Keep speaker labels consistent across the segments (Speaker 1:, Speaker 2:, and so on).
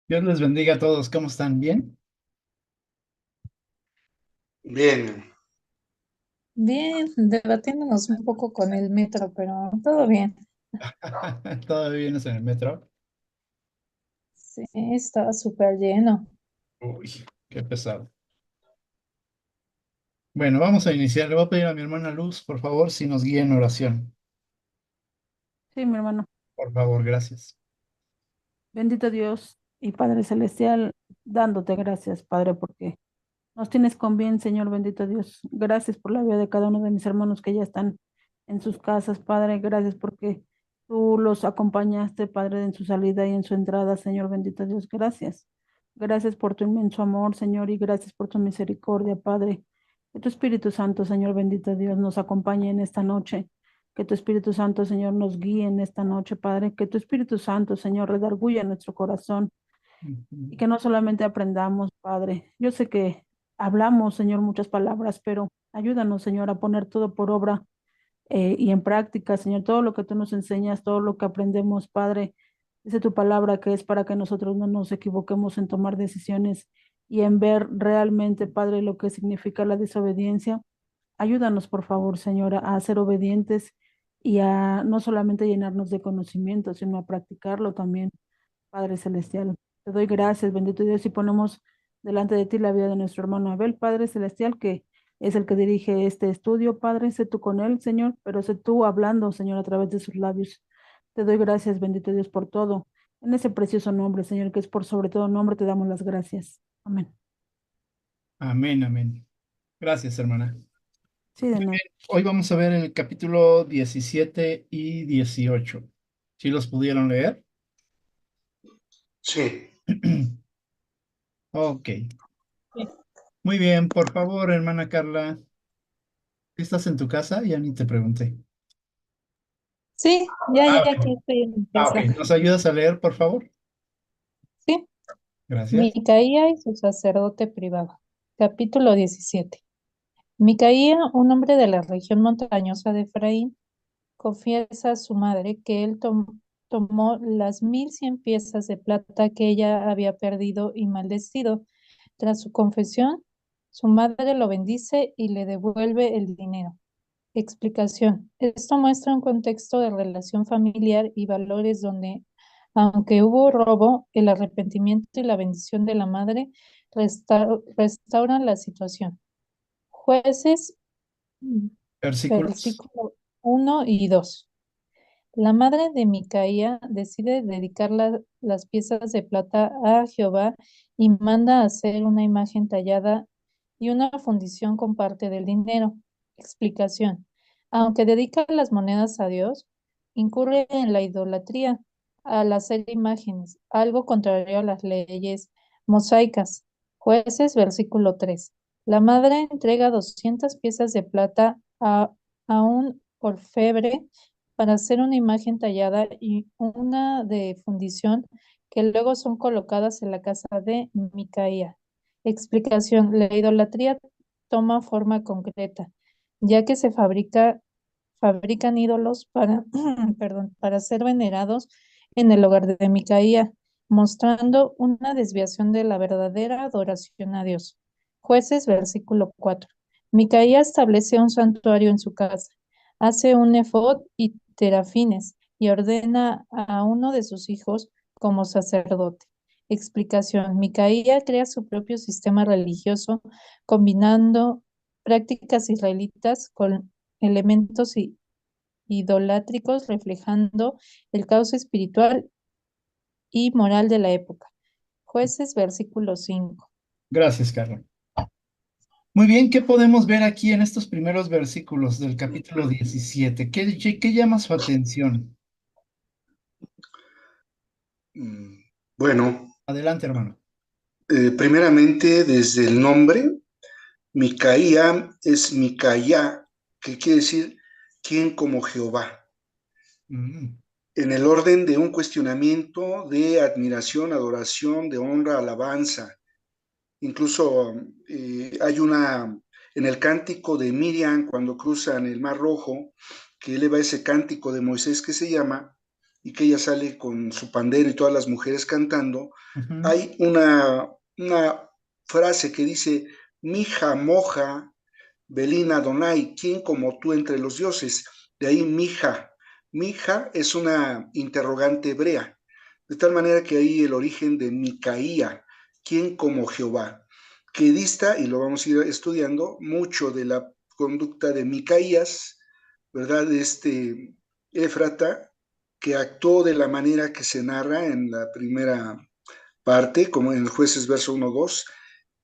Speaker 1: Dios les bendiga a todos. ¿Cómo están? ¿Bien?
Speaker 2: Bien,
Speaker 3: Bien, debatiéndonos un poco con el metro, pero todo bien.
Speaker 1: ¿Todavía vienes en el metro?
Speaker 3: Sí, estaba súper lleno.
Speaker 1: Uy, qué pesado. Bueno, vamos a iniciar. Le voy a pedir a mi hermana Luz, por favor, si nos guía en oración.
Speaker 4: Sí, mi hermano.
Speaker 1: Por favor, gracias.
Speaker 4: Bendito Dios y Padre Celestial, dándote gracias, Padre, porque nos tienes con bien, Señor, bendito Dios. Gracias por la vida de cada uno de mis hermanos que ya están en sus casas, Padre. Gracias porque tú los acompañaste, Padre, en su salida y en su entrada, Señor, bendito Dios. Gracias. Gracias por tu inmenso amor, Señor, y gracias por tu misericordia, Padre. Que tu Espíritu Santo, Señor, bendito Dios, nos acompañe en esta noche. Que tu Espíritu Santo, Señor, nos guíe en esta noche, Padre. Que tu Espíritu Santo, Señor, redarguya nuestro corazón y
Speaker 1: Ujú.
Speaker 4: que no solamente aprendamos, Padre. Yo sé que hablamos, Señor, muchas palabras, pero ayúdanos, Señor, a poner todo por obra y en práctica, Señor, todo lo que tú nos enseñas, todo lo que aprendemos, Padre. Dice tu palabra que es para que nosotros no nos equivoquemos en tomar decisiones y en ver realmente, Padre, lo que significa la desobediencia. Ayúdanos, por favor, Señor, a ser obedientes y a no solamente llenarnos de conocimiento, sino a practicarlo también. Padre Celestial. Te doy gracias, bendito Dios, y ponemos delante de ti la vida de nuestro hermano Abel, Padre Celestial, que es el que dirige este estudio, Padre, sé tú con él, Señor, pero sé tú hablando, Señor, a través de sus labios. Te doy gracias, bendito Dios, por todo. En ese precioso nombre, Señor, que es por sobre todo nombre, te damos las gracias. Amén.
Speaker 1: Amén, amén. Gracias, hermana.
Speaker 4: Sí, de nada.
Speaker 1: Hoy vamos a ver el capítulo 17 y 18. ¿Sí los pudieron leer?
Speaker 2: sí.
Speaker 1: Ok. Muy bien, por favor, hermana Carla. ¿Estás en tu casa? Ya ni te pregunté.
Speaker 3: Sí, ya,
Speaker 1: Ah,
Speaker 3: ya,
Speaker 1: ok.
Speaker 3: aquí estoy en mi
Speaker 1: Ah, ok.
Speaker 3: casa.
Speaker 1: ¿Nos ayudas a leer, por favor?
Speaker 3: Sí,
Speaker 1: Gracias.
Speaker 3: Micaía y su sacerdote privado. Capítulo 17. Micaía, un hombre de la región montañosa de Efraín, confiesa a su madre que él tomó las 1100 piezas de plata que ella había perdido y maldecido. Tras su confesión, su madre lo bendice y le devuelve el dinero. Explicación. Esto muestra un contexto de relación familiar y valores donde, aunque hubo robo, el arrepentimiento y la bendición de la madre restauran la situación. Jueces, mm,
Speaker 1: Versículos.
Speaker 3: versículo 1 y 2. La madre de Micaía decide dedicar las piezas de plata a Jehová y manda hacer una imagen tallada y una fundición con parte del dinero. Explicación. Aunque dedica las monedas a Dios, incurre en la idolatría al hacer imágenes, algo contrario a las leyes mosaicas. Jueces, versículo 3. La madre entrega 200 piezas de plata a un orfebre para hacer una imagen tallada y una de fundición que luego son colocadas en la casa de Micaía. Explicación. La idolatría toma forma concreta, ya que fabrican ídolos para, perdón, para ser venerados en el hogar de Micaía, mostrando una desviación de la verdadera adoración a Dios. Jueces, versículo 4. Micaía establece un santuario en su casa, hace un efod y terafines y ordena a uno de sus hijos como sacerdote. Explicación. Micaía crea su propio sistema religioso combinando prácticas israelitas con elementos idolátricos, reflejando el caos espiritual y moral de la época. Jueces, versículo 5.
Speaker 1: Gracias, Carla. Muy bien, ¿qué podemos ver aquí en estos primeros versículos del capítulo 17? ¿Qué llama su atención?
Speaker 2: Mm, Bueno,
Speaker 1: Adelante, hermano.
Speaker 2: primeramente desde el nombre, Micaía es Micaía, que quiere decir quién como Jehová.
Speaker 1: Mm,
Speaker 2: En el orden de un cuestionamiento de admiración, adoración, de honra, alabanza. Incluso hay en el cántico de Miriam, cuando cruzan el Mar Rojo, que eleva ese cántico de Moisés que se llama y que ella sale con su pandero y todas las mujeres cantando,
Speaker 1: Ujú.
Speaker 2: hay una frase que dice, Mija moja Belina Donai, ¿quién como tú entre los dioses? De ahí Mija. Mija es una interrogante hebrea, de tal manera que ahí el origen de Micaía, ¿quién como Jehová? Que dista, y lo vamos a ir estudiando, mucho de la conducta de Micaías, ¿verdad? De este Éfrata, que actuó de la manera que se narra en la primera parte, como en el Jueces verso 1-2,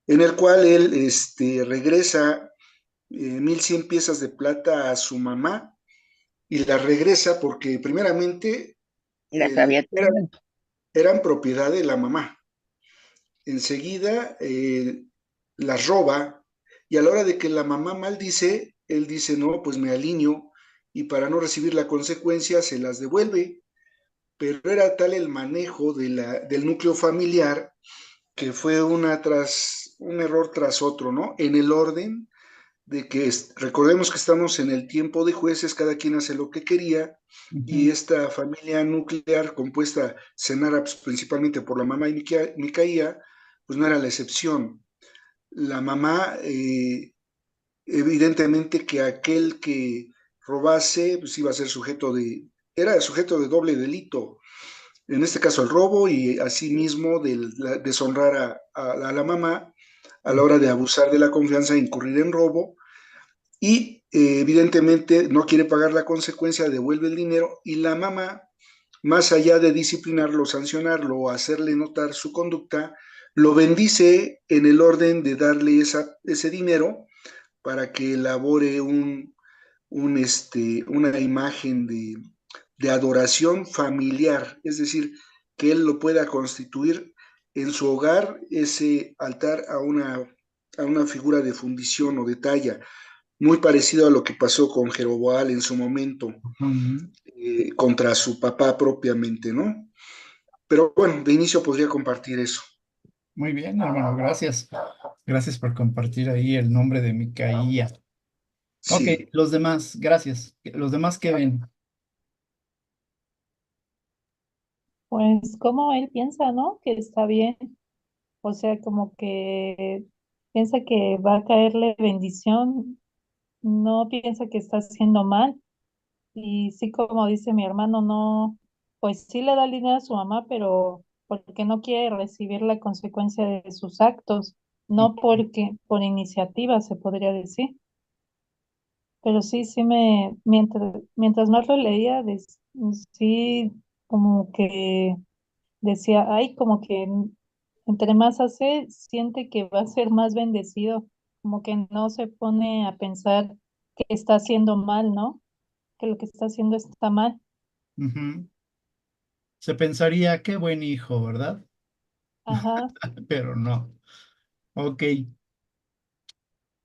Speaker 2: en el cual él regresa 1100 piezas de plata a su mamá y las regresa porque primeramente
Speaker 5: Las había
Speaker 2: eran,
Speaker 5: tenido.
Speaker 2: eran propiedad de la mamá. Enseguida las roba y a la hora de que la mamá maldice, él dice, no, pues me alineo y para no recibir la consecuencia se las devuelve, pero era tal el manejo del núcleo familiar que fue un error tras otro, ¿no? En el orden de que recordemos que estamos en el tiempo de jueces, cada quien hace lo que quería, y
Speaker 1: Ujú.
Speaker 2: esta familia nuclear compuesta, cenara pues, principalmente por la mamá y Micaía, pues no era la excepción. La mamá, evidentemente que aquel que robase, pues iba a ser era sujeto de doble delito, en este caso el robo y asimismo deshonrar a la mamá a la hora de abusar de la confianza e incurrir en robo y evidentemente no quiere pagar la consecuencia, devuelve el dinero y la mamá, más allá de disciplinarlo, sancionarlo o hacerle notar su conducta, lo bendice en el orden de darle ese dinero para que elabore una imagen de adoración familiar, es decir, que él lo pueda constituir en su hogar ese altar a una figura de fundición o de talla, muy parecido a lo que pasó con Jeroboam en su momento,
Speaker 1: Ujú.
Speaker 2: contra su papá propiamente, ¿no? Pero bueno, de inicio podría compartir eso.
Speaker 1: Muy bien, hermano, gracias. Gracias por compartir ahí el nombre de Micaía. Ok,
Speaker 2: Sí.
Speaker 1: los demás, gracias. Los demás que ven.
Speaker 3: Pues como él piensa, ¿no? Que está bien. O sea, como que piensa que va a caerle bendición, no piensa que está haciendo mal. Y sí, como dice mi hermano, no, pues sí le da el dinero a su mamá, pero porque no quiere recibir la consecuencia de sus actos, no porque por iniciativa se podría decir. Pero sí, mientras más lo leía, sí, como que decía, ay, como que entre más hace, siente que va a ser más bendecido, como que no se pone a pensar que está haciendo mal, ¿no? Que lo que está haciendo está mal.
Speaker 1: Ujú. Se pensaría, qué buen hijo, ¿verdad?
Speaker 3: Ajá,
Speaker 1: Pero no. Ok.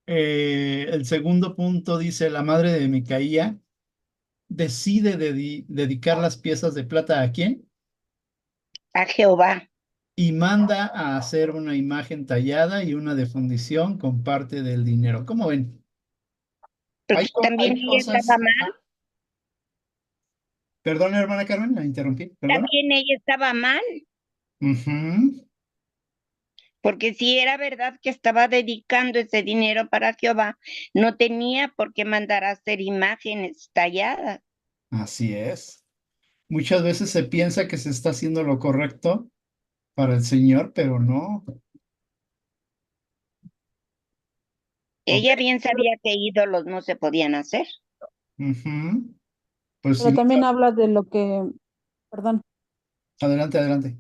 Speaker 1: El segundo punto dice, la madre de Micaía decide dedicar las piezas de plata a quién
Speaker 5: A Jehová.
Speaker 1: y manda a hacer una imagen tallada y una de fundición con parte del dinero. ¿Cómo ven?
Speaker 5: Porque también
Speaker 1: Hay
Speaker 5: ella
Speaker 1: cosas.
Speaker 5: estaba mal,
Speaker 1: Ajá. Perdón, hermana Carmen, la interrumpí. Perdón.
Speaker 5: también ella estaba mal,
Speaker 1: Ujú.
Speaker 5: porque si era verdad que estaba dedicando ese dinero para Jehová, no tenía por qué mandar a hacer imágenes talladas.
Speaker 1: Así es. Muchas veces se piensa que se está haciendo lo correcto para el Señor, pero no. Ok.
Speaker 5: Ella bien sabía que ídolos no se podían hacer.
Speaker 1: Ujú. Pues sí,
Speaker 4: Pero también habla de lo que, perdón,
Speaker 1: adelante, adelante.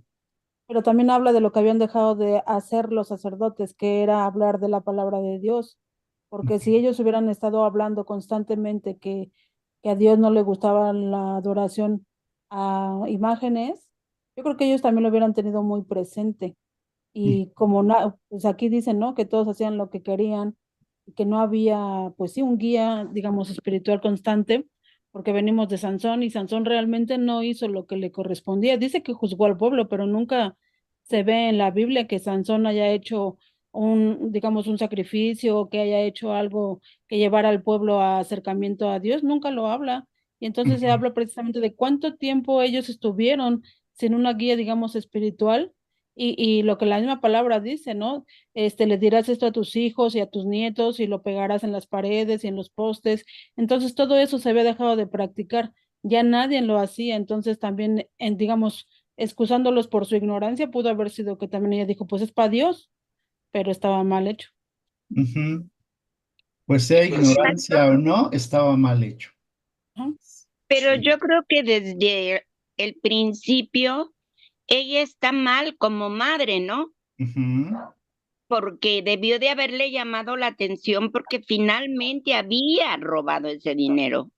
Speaker 4: pero también habla de lo que habían dejado de hacer los sacerdotes, que era hablar de la palabra de Dios, porque si ellos hubieran estado hablando constantemente que a Dios no le gustaba la adoración a imágenes, yo creo que ellos también lo hubieran tenido muy presente. Y como pues aquí dicen, ¿no? Que todos hacían lo que querían y que no había, pues sí, un guía, digamos, espiritual constante, porque venimos de Sansón y Sansón realmente no hizo lo que le correspondía. Dice que juzgó al pueblo, pero nunca se ve en la Biblia que Sansón haya hecho digamos, un sacrificio, que haya hecho algo que llevara al pueblo a acercamiento a Dios, nunca lo habla. Y entonces se
Speaker 1: Ujú,
Speaker 4: habla precisamente de cuánto tiempo ellos estuvieron sin una guía, digamos, espiritual. Y lo que la misma palabra dice, ¿no? Le dirás esto a tus hijos y a tus nietos y lo pegarás en las paredes y en los postes. Entonces todo eso se había dejado de practicar. Ya nadie lo hacía. Entonces también, digamos, excusándolos por su ignorancia, pudo haber sido que también ella dijo, pues es para Dios, pero estaba mal hecho.
Speaker 1: ujú. Pues sea
Speaker 2: Así,
Speaker 1: ignorancia o no, estaba mal hecho.
Speaker 4: Ajá.
Speaker 5: Pero
Speaker 2: sí.
Speaker 5: yo creo que desde el principio ella está mal como madre, ¿no?
Speaker 1: Ujú,
Speaker 5: Porque debió de haberle llamado la atención porque finalmente había robado ese dinero.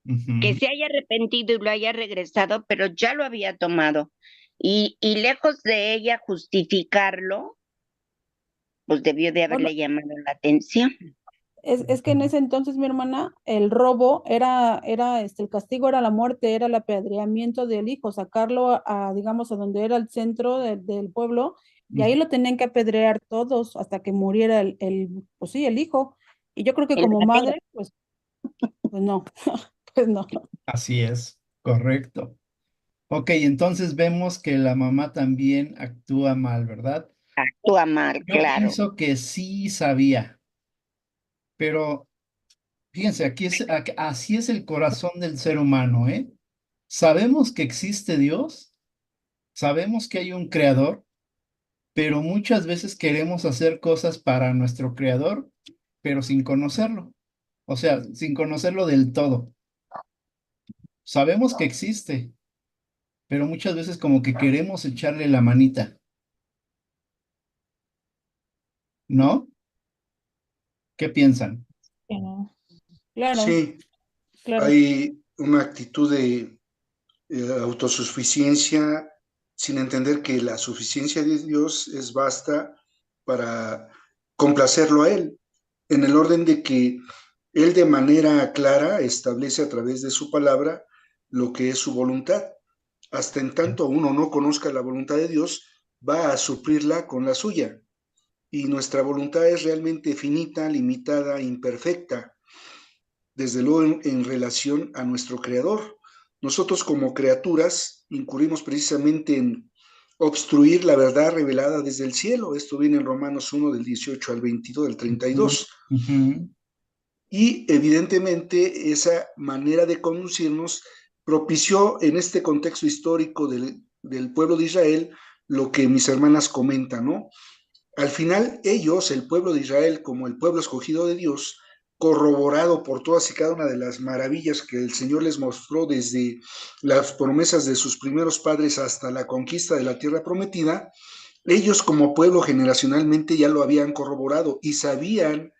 Speaker 5: Que
Speaker 1: ujú.
Speaker 5: se haya arrepentido y lo haya regresado, pero ya lo había tomado. Y lejos de ella justificarlo, pues debió de
Speaker 4: Bueno,
Speaker 5: haberle llamado la atención.
Speaker 4: es que en ese entonces, mi hermana, el robo el castigo era la muerte, era el apedreamiento del hijo, sacarlo digamos, a donde era el centro del pueblo, y ahí lo tenían que apedrear todos hasta que muriera pues sí, el hijo. Y yo creo que
Speaker 5: El
Speaker 4: como
Speaker 5: gatero.
Speaker 4: madre, pues no, pues no.
Speaker 1: Así es, correcto. Ok, entonces vemos que la mamá también actúa mal, ¿verdad?
Speaker 5: Actúa mal,
Speaker 1: Yo
Speaker 5: claro.
Speaker 1: pienso que sí sabía, pero fíjense, así es el corazón del ser humano, ¿eh? Sabemos que existe Dios, sabemos que hay un creador, pero muchas veces queremos hacer cosas para nuestro creador, pero sin conocerlo. O sea, sin conocerlo del todo. Sabemos que existe, pero muchas veces como que queremos echarle la manita, ¿no? ¿Qué piensan?
Speaker 4: Claro,
Speaker 2: Sí,
Speaker 4: claro.
Speaker 2: hay una actitud de autosuficiencia sin entender que la suficiencia de Dios es basta para complacerlo a Él, en el orden de que Él de manera clara establece a través de su palabra lo que es su voluntad. Hasta en tanto uno no conozca la voluntad de Dios, va a suplirla con la suya. Y nuestra voluntad es realmente finita, limitada, imperfecta, desde luego en relación a nuestro Creador. Nosotros como criaturas incurrimos precisamente en obstruir la verdad revelada desde el cielo. Esto viene en Romanos 1 del 18 al 22, del
Speaker 1: Ujú,
Speaker 2: 32.
Speaker 1: ujú,
Speaker 2: Y evidentemente esa manera de conducirnos propició en este contexto histórico del pueblo de Israel lo que mis hermanas comentan, ¿no? Al final ellos, el pueblo de Israel, como el pueblo escogido de Dios, corroborado por todas y cada una de las maravillas que el Señor les mostró desde las promesas de sus primeros padres hasta la conquista de la tierra prometida, ellos como pueblo generacionalmente ya lo habían corroborado y sabían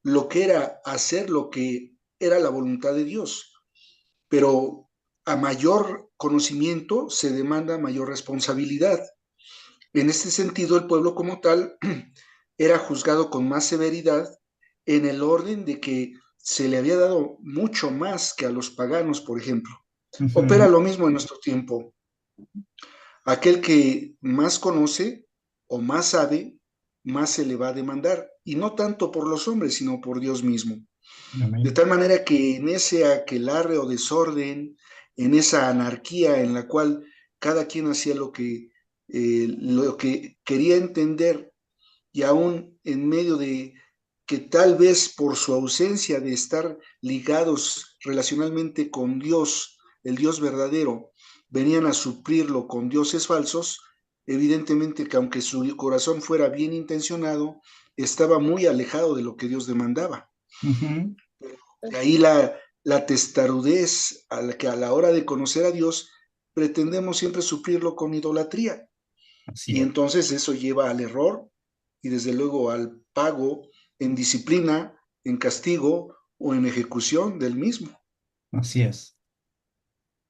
Speaker 2: lo que era hacer lo que era la voluntad de Dios. Pero a mayor conocimiento se demanda mayor responsabilidad. En este sentido, el pueblo como tal era juzgado con más severidad en el orden de que se le había dado mucho más que a los paganos, por ejemplo. Opera
Speaker 1: ujú.
Speaker 2: lo mismo en nuestro tiempo. Aquel que más conoce o más sabe, más se le va a demandar, y no tanto por los hombres, sino por Dios mismo. De
Speaker 1: Amén.
Speaker 2: tal manera que en ese aquelarre o desorden, en esa anarquía en la cual cada quien hacía lo que quería entender, y aún en medio de que tal vez por su ausencia de estar ligados relacionalmente con Dios, el Dios verdadero, venían a suplirlo con dioses falsos, evidentemente que aunque su corazón fuera bien intencionado, estaba muy alejado de lo que Dios demandaba.
Speaker 1: Ujú.
Speaker 2: De ahí la testarudez a la que a la hora de conocer a Dios pretendemos siempre suplirlo con idolatría.
Speaker 1: Así
Speaker 2: Y
Speaker 1: es,
Speaker 2: entonces eso lleva al error y desde luego al pago en disciplina, en castigo o en ejecución del mismo.
Speaker 1: así es.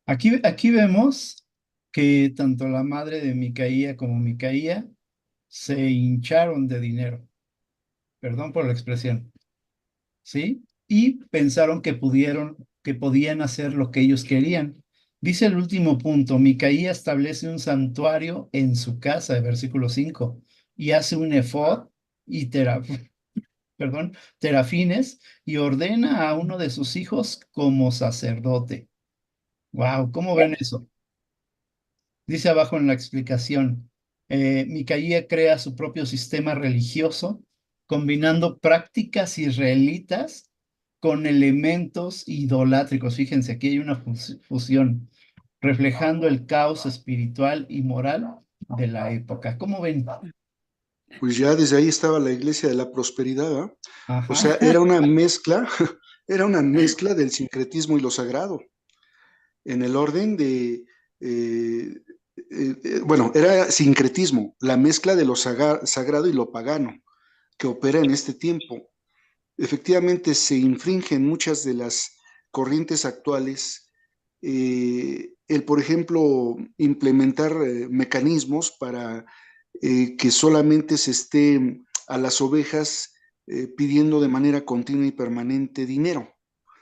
Speaker 1: Aquí vemos que tanto la madre de Micaía como Micaía se hincharon de dinero, perdón por la expresión, ¿sí? Y pensaron que podían hacer lo que ellos querían. Dice el último punto, Micaía establece un santuario en su casa, versículo 5, y hace un efod y terafim. perdón, terafines y ordena a uno de sus hijos como sacerdote. Wow, ¿cómo ven eso? Dice abajo en la explicación, Micaía crea su propio sistema religioso, combinando prácticas israelitas con elementos idolátricos. Fíjense, aquí hay una fusión, reflejando el caos espiritual y moral de la época. ¿Cómo ven?
Speaker 2: Pues ya desde ahí estaba la iglesia de la prosperidad, ¿ah? O
Speaker 1: Ajá.
Speaker 2: sea, era una mezcla, era una mezcla del sincretismo y lo sagrado, en el orden de, bueno, era sincretismo, la mezcla de lo sagrado y lo pagano que opera en este tiempo. Efectivamente, se infringen muchas de las corrientes actuales, el, por ejemplo, implementar mecanismos para que solamente se esté a las ovejas pidiendo de manera continua y permanente dinero.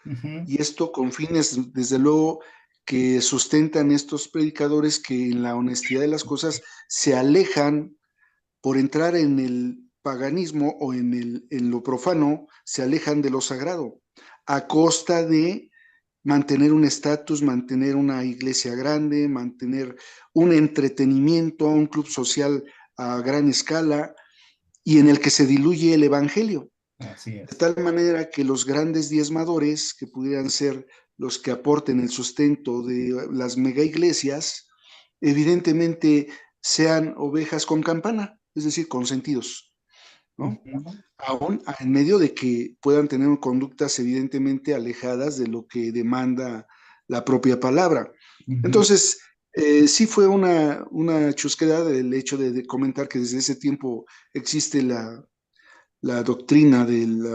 Speaker 1: Ujú,
Speaker 2: Y esto con fines, desde luego, que sustentan estos predicadores que en la honestidad de las cosas se alejan por entrar en el paganismo o en lo profano, se alejan de lo sagrado, a costa de mantener un estatus, mantener una iglesia grande, mantener un entretenimiento, un club social a gran escala y en el que se diluye el evangelio.
Speaker 1: así
Speaker 2: De
Speaker 1: es.
Speaker 2: tal manera que los grandes diezmadores, que pudieran ser los que aporten el sustento de las mega iglesias, evidentemente sean ovejas con campana, es decir, con sentidos, ¿no?
Speaker 1: Ujú,
Speaker 2: Aún en medio de que puedan tener conductas evidentemente alejadas de lo que demanda la propia palabra.
Speaker 1: ujú.
Speaker 2: Entonces, sí fue una chusquedad el hecho de comentar que desde ese tiempo existe la doctrina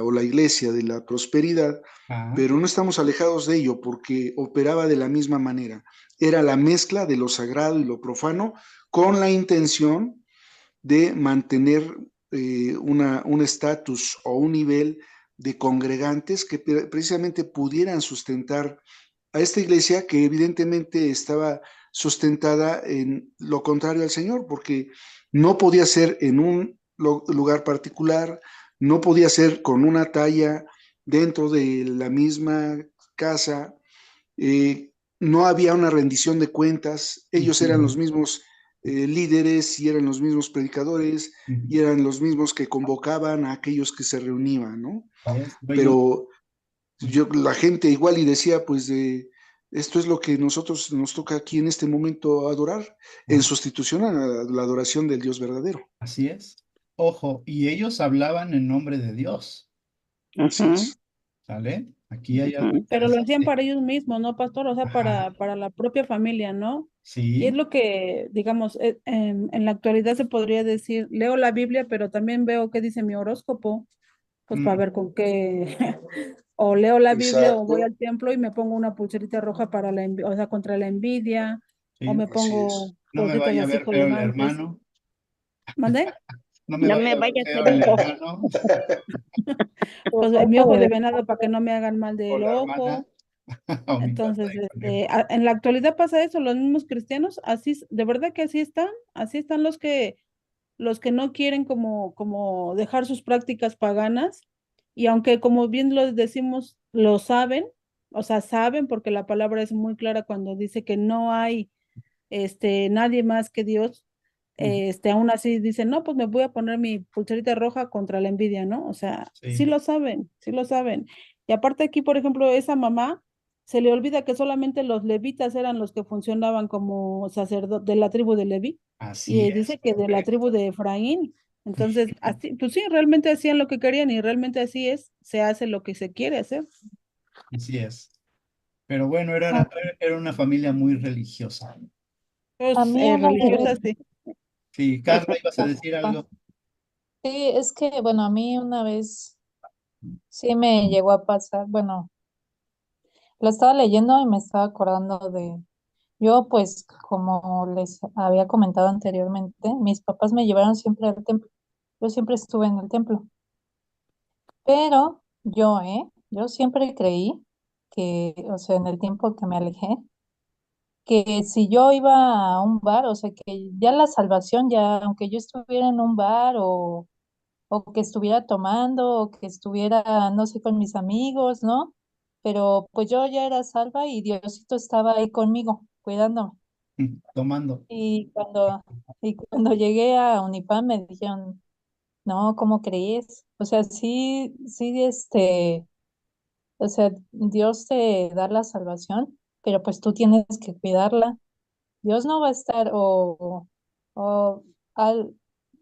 Speaker 2: o la iglesia de la prosperidad,
Speaker 1: Ah,
Speaker 2: pero no estamos alejados de ello porque operaba de la misma manera. Era la mezcla de lo sagrado y lo profano con la intención de mantener un estatus o un nivel de congregantes que precisamente pudieran sustentar a esta iglesia que evidentemente estaba sustentada en lo contrario al Señor, porque no podía ser en un lugar particular, no podía ser con una talla dentro de la misma casa, no había una rendición de cuentas, ellos eran
Speaker 1: ujú,
Speaker 2: los mismos líderes y eran los mismos predicadores
Speaker 1: ujú.
Speaker 2: y eran los mismos que convocaban a aquellos que se reunían, ¿no?
Speaker 1: Yes, dueños.
Speaker 2: Pero la gente igual y decía, pues esto es lo que nosotros nos toca aquí en este momento adorar, en
Speaker 1: Ah,
Speaker 2: sustitución a la adoración del Dios verdadero.
Speaker 1: así es. Ojo, y ellos hablaban en nombre de Dios,
Speaker 2: Así
Speaker 5: Ujú,
Speaker 2: es.
Speaker 1: ¿sale? Aquí hay algo
Speaker 5: ujú.
Speaker 4: Pero lo hacían
Speaker 1: interesante.
Speaker 4: para ellos mismos, ¿no, pastor? O sea,
Speaker 1: Ah,
Speaker 4: para la propia familia, ¿no? Y es
Speaker 1: sí.
Speaker 4: lo que, digamos, en la actualidad se podría decir, leo la Biblia, pero también veo qué dice mi horóscopo, pues para
Speaker 1: Mm,
Speaker 4: ver con qué, o leo la Biblia o voy
Speaker 2: Exacto,
Speaker 4: al templo y me pongo una pulserita roja para o sea, contra la envidia, o
Speaker 1: sí.
Speaker 4: me
Speaker 2: así es.
Speaker 4: pongo
Speaker 1: No me
Speaker 4: cositas
Speaker 1: vaya a
Speaker 4: así
Speaker 1: ver feo el
Speaker 4: colgantes.
Speaker 1: hermano.
Speaker 4: ¿Mandé?
Speaker 1: No me
Speaker 5: No
Speaker 1: vaya
Speaker 5: me
Speaker 1: a ver
Speaker 5: vaya a
Speaker 1: feo
Speaker 5: hacer
Speaker 1: el
Speaker 5: un ojo.
Speaker 1: hermano
Speaker 4: Pues mi ojo de venado para que no me hagan mal
Speaker 1: o
Speaker 4: del
Speaker 1: la hermana
Speaker 4: ojo.
Speaker 1: o mi pata
Speaker 4: Entonces,
Speaker 1: de conejo.
Speaker 4: en la actualidad pasa eso, los mismos cristianos, así, de verdad que así están los que no quieren como dejar sus prácticas paganas, y aunque como bien lo decimos, lo saben, o sea, saben porque la palabra es muy clara cuando dice que no hay nadie más que Dios,
Speaker 1: Ujú,
Speaker 4: aún así dicen, no, pues me voy a poner mi pulserita roja contra la envidia, ¿no? O sea, sí
Speaker 1: sí.
Speaker 4: lo saben, sí lo saben. Y aparte aquí, por ejemplo, esa mamá se le olvida que solamente los levitas eran los que funcionaban como sacerdotes de la tribu de Leví, y
Speaker 1: Así es,
Speaker 4: dice que de la tribu
Speaker 1: correcto.
Speaker 4: de Efraín. Entonces, así, pues sí, realmente hacían lo que querían y realmente así es, se hace lo que se quiere hacer.
Speaker 1: Así es. Pero bueno,
Speaker 3: A,
Speaker 1: era una familia muy religiosa.
Speaker 3: a
Speaker 4: Pues
Speaker 3: mí una
Speaker 4: religiosas,
Speaker 3: vez,
Speaker 4: sí.
Speaker 1: Sí, Carla, ibas a decir
Speaker 3: ah,
Speaker 1: algo.
Speaker 3: sí, es que, bueno, a mí una vez sí me llegó a pasar, bueno, lo estaba leyendo y me estaba acordando de, yo pues como les había comentado anteriormente, mis papás me llevaron siempre al templo, yo siempre estuve en el templo, pero yo siempre creí que, o sea, en el tiempo que me alejé, que si yo iba a un bar, o sea, que ya la salvación, ya, aunque yo estuviera en un bar o que estuviera tomando, o que estuviera, no sé, con mis amigos, ¿no? Pero pues yo ya era salva y Diosito estaba ahí conmigo, cuidándome.
Speaker 1: Tomando.
Speaker 3: Y cuando llegué a Unipam me dijeron, no, ¿cómo crees? O sea, sí, sí, o sea, Dios te da la salvación, pero pues tú tienes que cuidarla. Dios no va a estar, o al,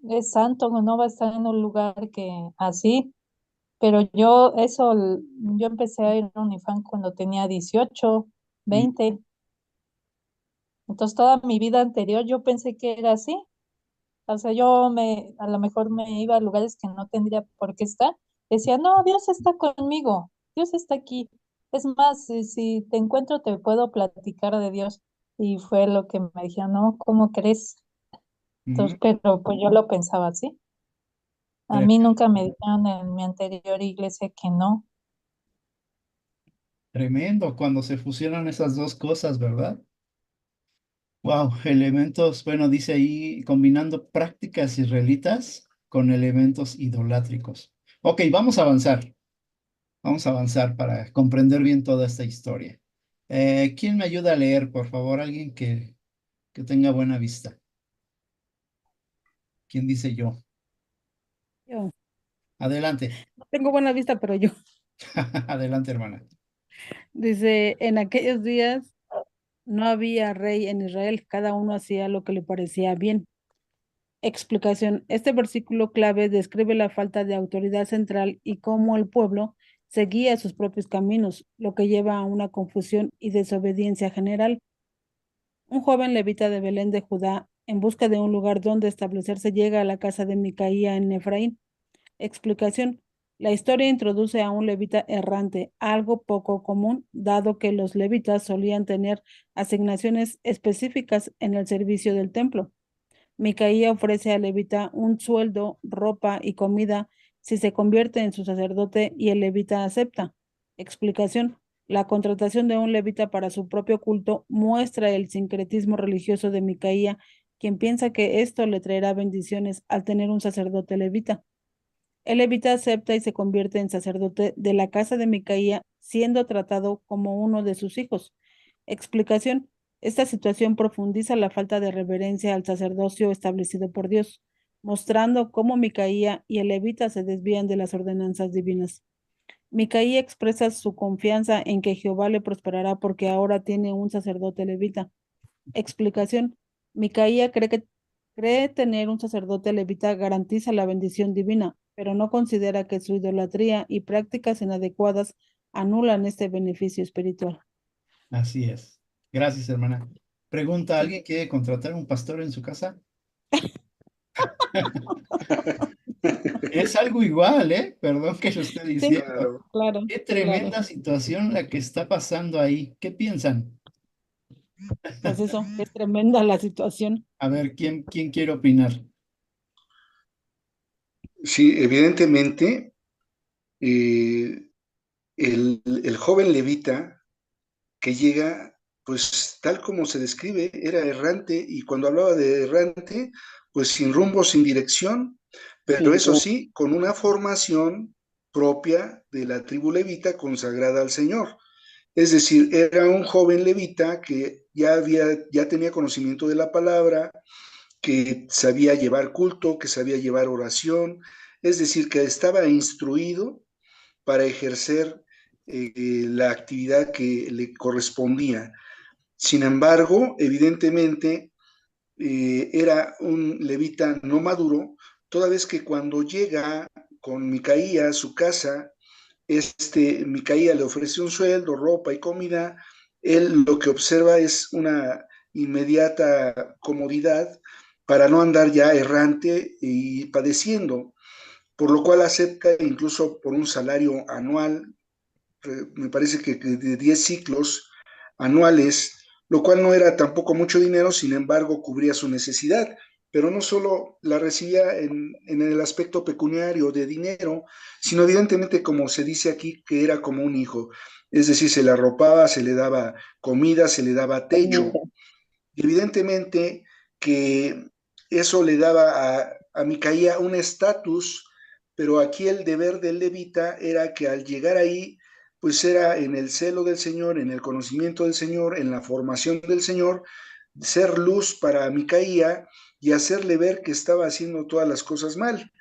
Speaker 3: es santo, no va a estar en un lugar que así, pero yo empecé a ir a Unifam cuando tenía 18,
Speaker 1: Mm,
Speaker 3: 20. Entonces toda mi vida anterior yo pensé que era así. O sea, a lo mejor me iba a lugares que no tendría por qué estar. Decía, no, Dios está conmigo, Dios está aquí. Es más, si te encuentro te puedo platicar de Dios. Y fue lo que me dijeron, no, ¿cómo crees?
Speaker 1: ujú.
Speaker 3: Entonces, pero pues yo lo pensaba así. A
Speaker 1: Tre-
Speaker 3: mí nunca me dijeron en mi anterior iglesia que no.
Speaker 1: Tremendo cuando se fusionan esas dos cosas, ¿verdad? Wow, elementos, bueno, dice ahí combinando prácticas israelitas con elementos idolátricos. Ok, vamos a avanzar. Vamos a avanzar para comprender bien toda esta historia. ¿Quién me ayuda a leer, por favor? Alguien que tenga buena vista. ¿Quién dice yo?
Speaker 4: Yo
Speaker 1: Adelante.
Speaker 4: no tengo buena vista, pero yo.
Speaker 1: Adelante, hermana.
Speaker 4: Dice, en aquellos días no había rey en Israel, cada uno hacía lo que le parecía bien. Explicación. Este versículo clave describe la falta de autoridad central y cómo el pueblo seguía sus propios caminos, lo que lleva a una confusión y desobediencia general. Un joven levita de Belén de Judá, en busca de un lugar donde establecerse, llega a la casa de Micaía en Efraín. Explicación. La historia introduce a un levita errante, algo poco común, dado que los levitas solían tener asignaciones específicas en el servicio del templo. Micaía ofrece al levita un sueldo, ropa y comida si se convierte en su sacerdote y el levita acepta. Explicación. La contratación de un levita para su propio culto muestra el sincretismo religioso de Micaía, quien piensa que esto le traerá bendiciones al tener un sacerdote levita. El levita acepta y se convierte en sacerdote de la casa de Micaía, siendo tratado como uno de sus hijos. Explicación. Esta situación profundiza la falta de reverencia al sacerdocio establecido por Dios, mostrando cómo Micaía y el levita se desvían de las ordenanzas divinas. Micaía expresa su confianza en que Jehová le prosperará porque ahora tiene un sacerdote levita. Explicación. Micaía cree tener un sacerdote levita garantiza la bendición divina, pero no considera que su idolatría y prácticas inadecuadas anulan este beneficio espiritual.
Speaker 1: Así es. Gracias, hermana. Pregunta,
Speaker 4: Sí.
Speaker 1: ¿alguien quiere contratar un pastor en su casa? Es algo igual, ¿eh? Perdón que lo esté
Speaker 4: Sí,
Speaker 1: diciendo.
Speaker 2: Claro.
Speaker 4: claro,
Speaker 1: Qué
Speaker 4: claro.
Speaker 1: tremenda situación la que está pasando ahí. ¿Qué piensan?
Speaker 4: Pues eso, es tremenda la situación.
Speaker 1: A ver, ¿quién quiere opinar?
Speaker 2: Sí, evidentemente, eh, el joven levita que llega, pues tal como se describe, era errante, y cuando hablaba de errante, pues sin rumbo, sin dirección, pero eso sí, con una formación propia de la tribu levita consagrada al Señor. Es decir, era un joven levita que ya tenía conocimiento de la palabra, que sabía llevar culto, que sabía llevar oración, es decir, que estaba instruido para ejercer la actividad que le correspondía. Sin embargo, evidentemente, era un levita no maduro, toda vez que cuando llega con Micaía a su casa, Micaía le ofrece un sueldo, ropa y comida. Él lo que observa es una inmediata comodidad para no andar ya errante y padeciendo, por lo cual acepta incluso por un salario anual, me parece que de 10 ciclos anuales, lo cual no era tampoco mucho dinero, sin embargo cubría su necesidad, pero no solo la recibía en el aspecto pecuniario de dinero, sino evidentemente, como se dice aquí, que era como un hijo, es decir, se le arropaba, se le daba comida, se le daba techo, y evidentemente que eso le daba a Micaía un estatus pero aquí el deber del levita era que al llegar ahí, pues era en el celo del Señor, en el conocimiento del Señor, en la formación del Señor, ser luz para Micaía y hacerle ver que estaba haciendo todas las cosas mal,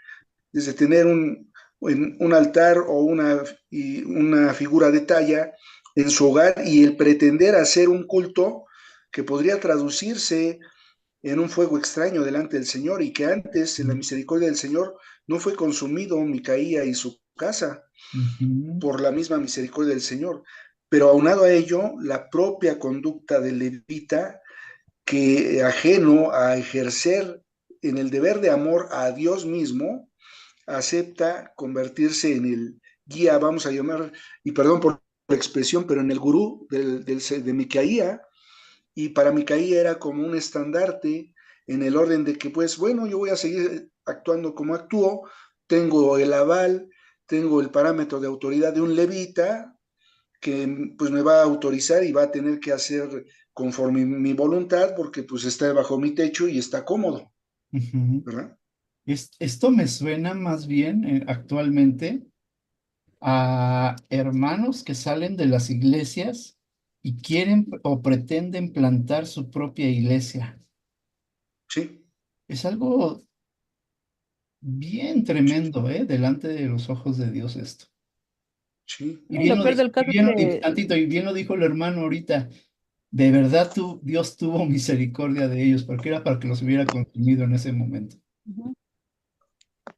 Speaker 2: desde tener un altar o una figura de talla en su hogar y el pretender hacer un culto que podría traducirse en un fuego extraño delante del Señor y que antes, en la misericordia del Señor, no fue consumido Micaía y su casa
Speaker 1: Ujú.
Speaker 2: por la misma misericordia del Señor. Pero aunado a ello, la propia conducta del levita, que ajeno a ejercer en el deber de amor a Dios mismo, acepta convertirse en el guía, vamos a llamar, y perdón por la expresión, pero en el gurú de Micaía, y para Micaía era como un estandarte en el orden de que, pues bueno, yo voy a seguir actuando como actúo, tengo el aval, tengo el parámetro de autoridad de un levita que pues me va a autorizar y va a tener que hacer conforme mi voluntad porque pues está bajo mi techo y está cómodo,
Speaker 1: Ujú.
Speaker 2: ¿verdad?
Speaker 1: Esto me suena más bien actualmente a hermanos que salen de las iglesias y quieren o pretenden plantar su propia iglesia.
Speaker 2: Sí,
Speaker 1: Es algo bien tremendo, ¿eh? Delante de los ojos de Dios esto.
Speaker 2: sí.
Speaker 1: Y
Speaker 4: Y
Speaker 1: bien
Speaker 4: lo
Speaker 1: lo
Speaker 4: peor
Speaker 1: dijo,
Speaker 4: del caso es que
Speaker 1: y bien lo dijo el hermano ahorita. De verdad Dios tuvo misericordia de ellos, porque era para que los hubiera consumido en ese momento.
Speaker 4: ujú,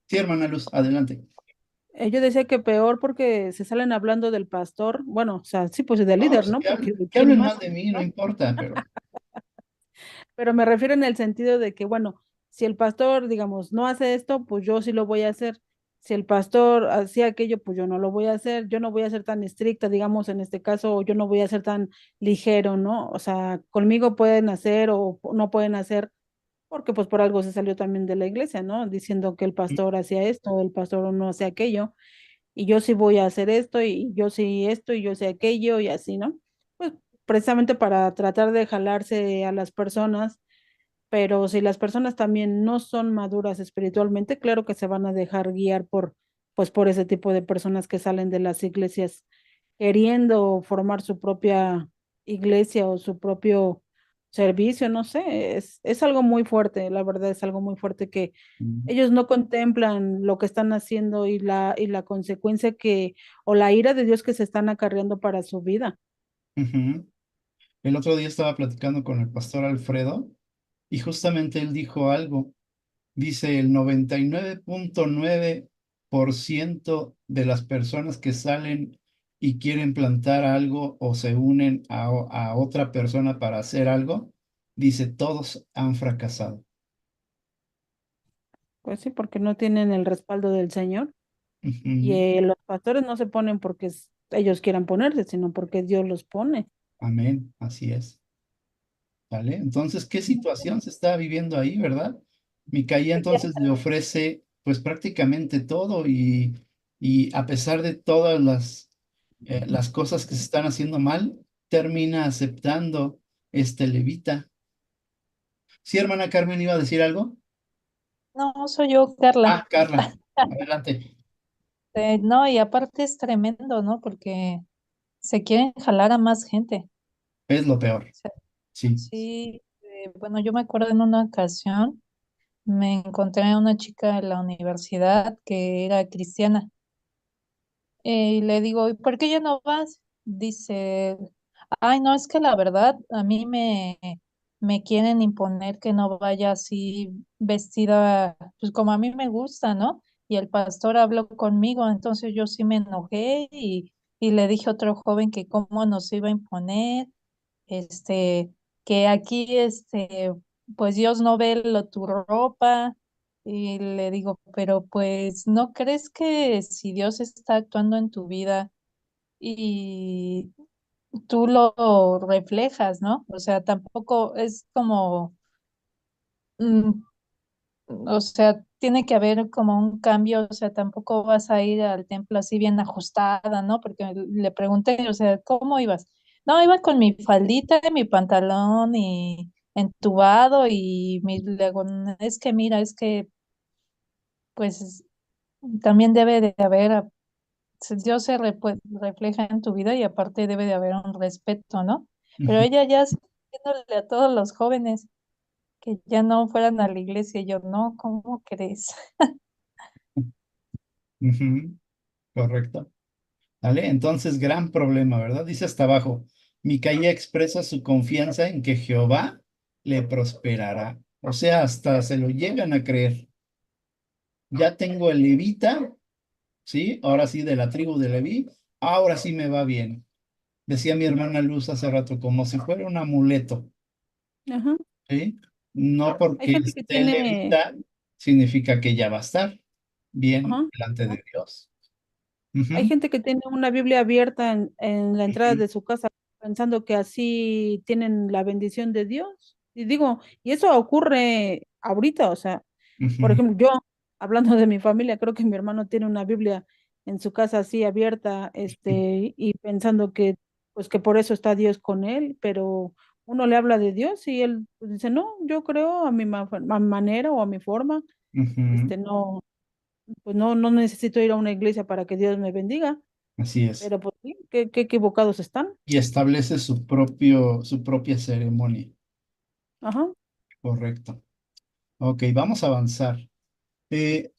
Speaker 1: Sí, hermana Luz, adelante.
Speaker 4: yo decía que peor porque se salen hablando del pastor, bueno, o sea, sí, pues del
Speaker 1: No,
Speaker 4: líder,
Speaker 1: pues
Speaker 4: ¿no? Porque ¿de
Speaker 1: que
Speaker 4: quién
Speaker 1: hablen
Speaker 4: más?
Speaker 1: mal de mí, no
Speaker 4: ¿No?
Speaker 1: importa, pero
Speaker 4: Pero me refiero en el sentido de que, bueno, si el pastor, digamos, no hace esto, pues yo sí lo voy a hacer. Si el pastor hacía aquello, pues yo no lo voy a hacer. Yo no voy a ser tan estricta, digamos, en este caso, o yo no voy a ser tan ligero, ¿no? O sea, conmigo pueden hacer o no pueden hacer, porque pues por algo se salió también de la iglesia, ¿no? Diciendo que el pastor hacía esto, el pastor no hacía aquello, y yo sí voy a hacer esto, y yo sí esto, y yo sé aquello, y así, ¿no? Pues precisamente para tratar de jalarse a las personas, pero si las personas también no son maduras espiritualmente, claro que se van a dejar guiar por, pues por ese tipo de personas que salen de las iglesias queriendo formar su propia iglesia o su propio servicio, no sé, es algo muy fuerte, la verdad es algo muy fuerte que ellos no contemplan lo que están haciendo y la consecuencia que, o la ira de Dios que se están acarreando para su vida.
Speaker 1: ujú. El otro día estaba platicando con el pastor Alfredo y justamente él dijo algo. Dice el 99.9% de las personas que salen y quieren plantar algo o se unen a otra persona para hacer algo, dice, todos han fracasado.
Speaker 4: Pues sí, porque no tienen el respaldo del Señor. Y
Speaker 1: Ujú.
Speaker 4: los pastores no se ponen porque ellos quieran ponerse, sino porque Dios los pone.
Speaker 1: Amén, así es. ¿Vale? Entonces, ¿qué situación se está viviendo ahí, verdad? Micaía entonces le ofrece pues prácticamente todo y a pesar de todas las cosas que se están haciendo mal, termina aceptando este levita. Sí, hermana Carmen, ¿iba a decir algo?
Speaker 3: No, soy yo, Carla.
Speaker 1: Ah, Carla, adelante.
Speaker 3: No, y aparte es tremendo, ¿no? Porque se quieren jalar a más gente.
Speaker 1: Es lo peor.
Speaker 3: O sea,
Speaker 1: Sí.
Speaker 3: sí, bueno, yo me acuerdo en una ocasión, me encontré a una chica en la universidad que era cristiana. Y le digo, ¿y por qué ya no vas? Dice, ay, no, es que la verdad a mí me quieren imponer que no vaya así vestida, pues como a mí me gusta, ¿no? Y el pastor habló conmigo, entonces yo sí me enojé y le dije a otro joven que cómo nos iba a imponer, este, que aquí, pues Dios no ve tu ropa. Y le digo, pero pues, ¿no crees que si Dios está actuando en tu vida y tú lo reflejas, ¿no? O sea, tampoco es como, mm, o sea, tiene que haber como un cambio, o sea, tampoco vas a ir al templo así bien ajustada, ¿no? Porque le pregunté, o sea, ¿cómo ibas? No, iba con mi faldita, mi pantalón y entubado y mi, le digo, es que mira, es que pues también debe de haber, Dios se refleja en tu vida y aparte debe de haber un respeto, ¿no? Pero
Speaker 1: Ujú,
Speaker 3: ella ya está diciéndole a todos los jóvenes que ya no fueran a la iglesia. Y yo, no, ¿cómo crees?
Speaker 1: ujú, correcto. ¿Vale? Entonces, gran problema, ¿verdad? Dice hasta abajo, Micaía expresa su confianza en que Jehová le prosperará. O sea, hasta se lo llegan a creer. Ya tengo el levita, ¿sí? Ahora sí, de la tribu de Leví, ahora sí me va bien. Decía mi hermana Luz hace rato, como si fuera un amuleto,
Speaker 4: Ajá.
Speaker 1: ¿sí? No
Speaker 4: Hay
Speaker 1: porque
Speaker 4: gente que
Speaker 1: esté
Speaker 4: tiene,
Speaker 1: levita, significa que ya va a estar bien
Speaker 4: ajá,
Speaker 1: delante de Dios.
Speaker 4: hay
Speaker 1: Ujú,
Speaker 4: gente que tiene una Biblia abierta en la entrada
Speaker 1: ujú,
Speaker 4: de su casa pensando que así tienen la bendición de Dios. Y digo, y eso ocurre ahorita, o sea, por
Speaker 1: ujú,
Speaker 4: ejemplo, yo, hablando de mi familia, creo que mi hermano tiene una Biblia en su casa así abierta, y pensando que, pues que por eso está Dios con él, pero uno le habla de Dios y él pues, dice, no, yo creo a mi manera o a mi forma,
Speaker 1: ujú.
Speaker 4: no, pues no necesito ir a una iglesia para que Dios me bendiga,
Speaker 1: Así es.
Speaker 4: pero pues sí, qué equivocados están.
Speaker 1: Y establece su propia ceremonia.
Speaker 4: Ajá,
Speaker 1: Correcto. Ok, vamos a avanzar. Eh,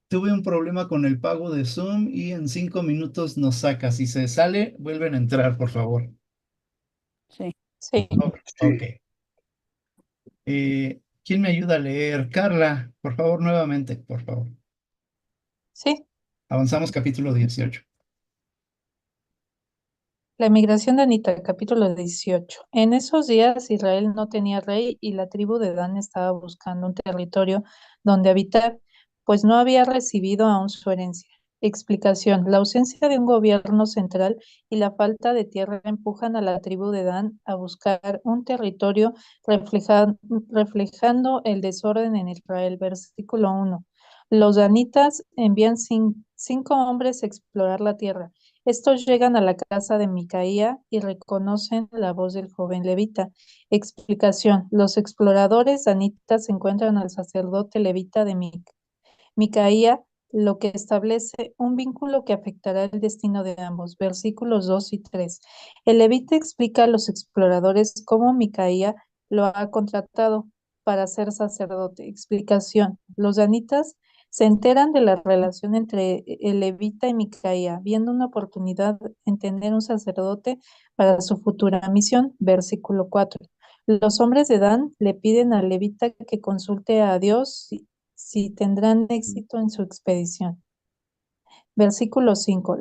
Speaker 1: tuve un problema con el pago de Zoom y en 5 minutos nos saca. Si se sale, vuelven a entrar, por favor.
Speaker 4: sí.
Speaker 3: Sí,
Speaker 1: Ok.
Speaker 2: Sí.
Speaker 1: ¿Quién me ayuda a leer? Carla, por favor, nuevamente, por favor.
Speaker 3: sí.
Speaker 1: Avanzamos capítulo 18.
Speaker 3: La emigración de Anita, capítulo 18. En esos días Israel no tenía rey y la tribu de Dan estaba buscando un territorio donde habitar, pues no había recibido aún su herencia. Explicación. La ausencia de un gobierno central y la falta de tierra empujan a la tribu de Dan a buscar un territorio reflejando el desorden en Israel. Versículo 1. Los danitas envían 5 hombres a explorar la tierra. Estos llegan a la casa de Micaía y reconocen la voz del joven levita. Explicación. Los exploradores danitas encuentran al sacerdote levita de Micaía, lo que establece un vínculo que afectará el destino de ambos. Versículos 2 y 3. El levita explica a los exploradores cómo Micaía lo ha contratado para ser sacerdote. Explicación. Los danitas se enteran de la relación entre el levita y Micaía, viendo una oportunidad en tener un sacerdote para su futura misión. Versículo 4. Los hombres de Dan le piden al levita que consulte a Dios si tendrán éxito en su expedición. Versículo 5.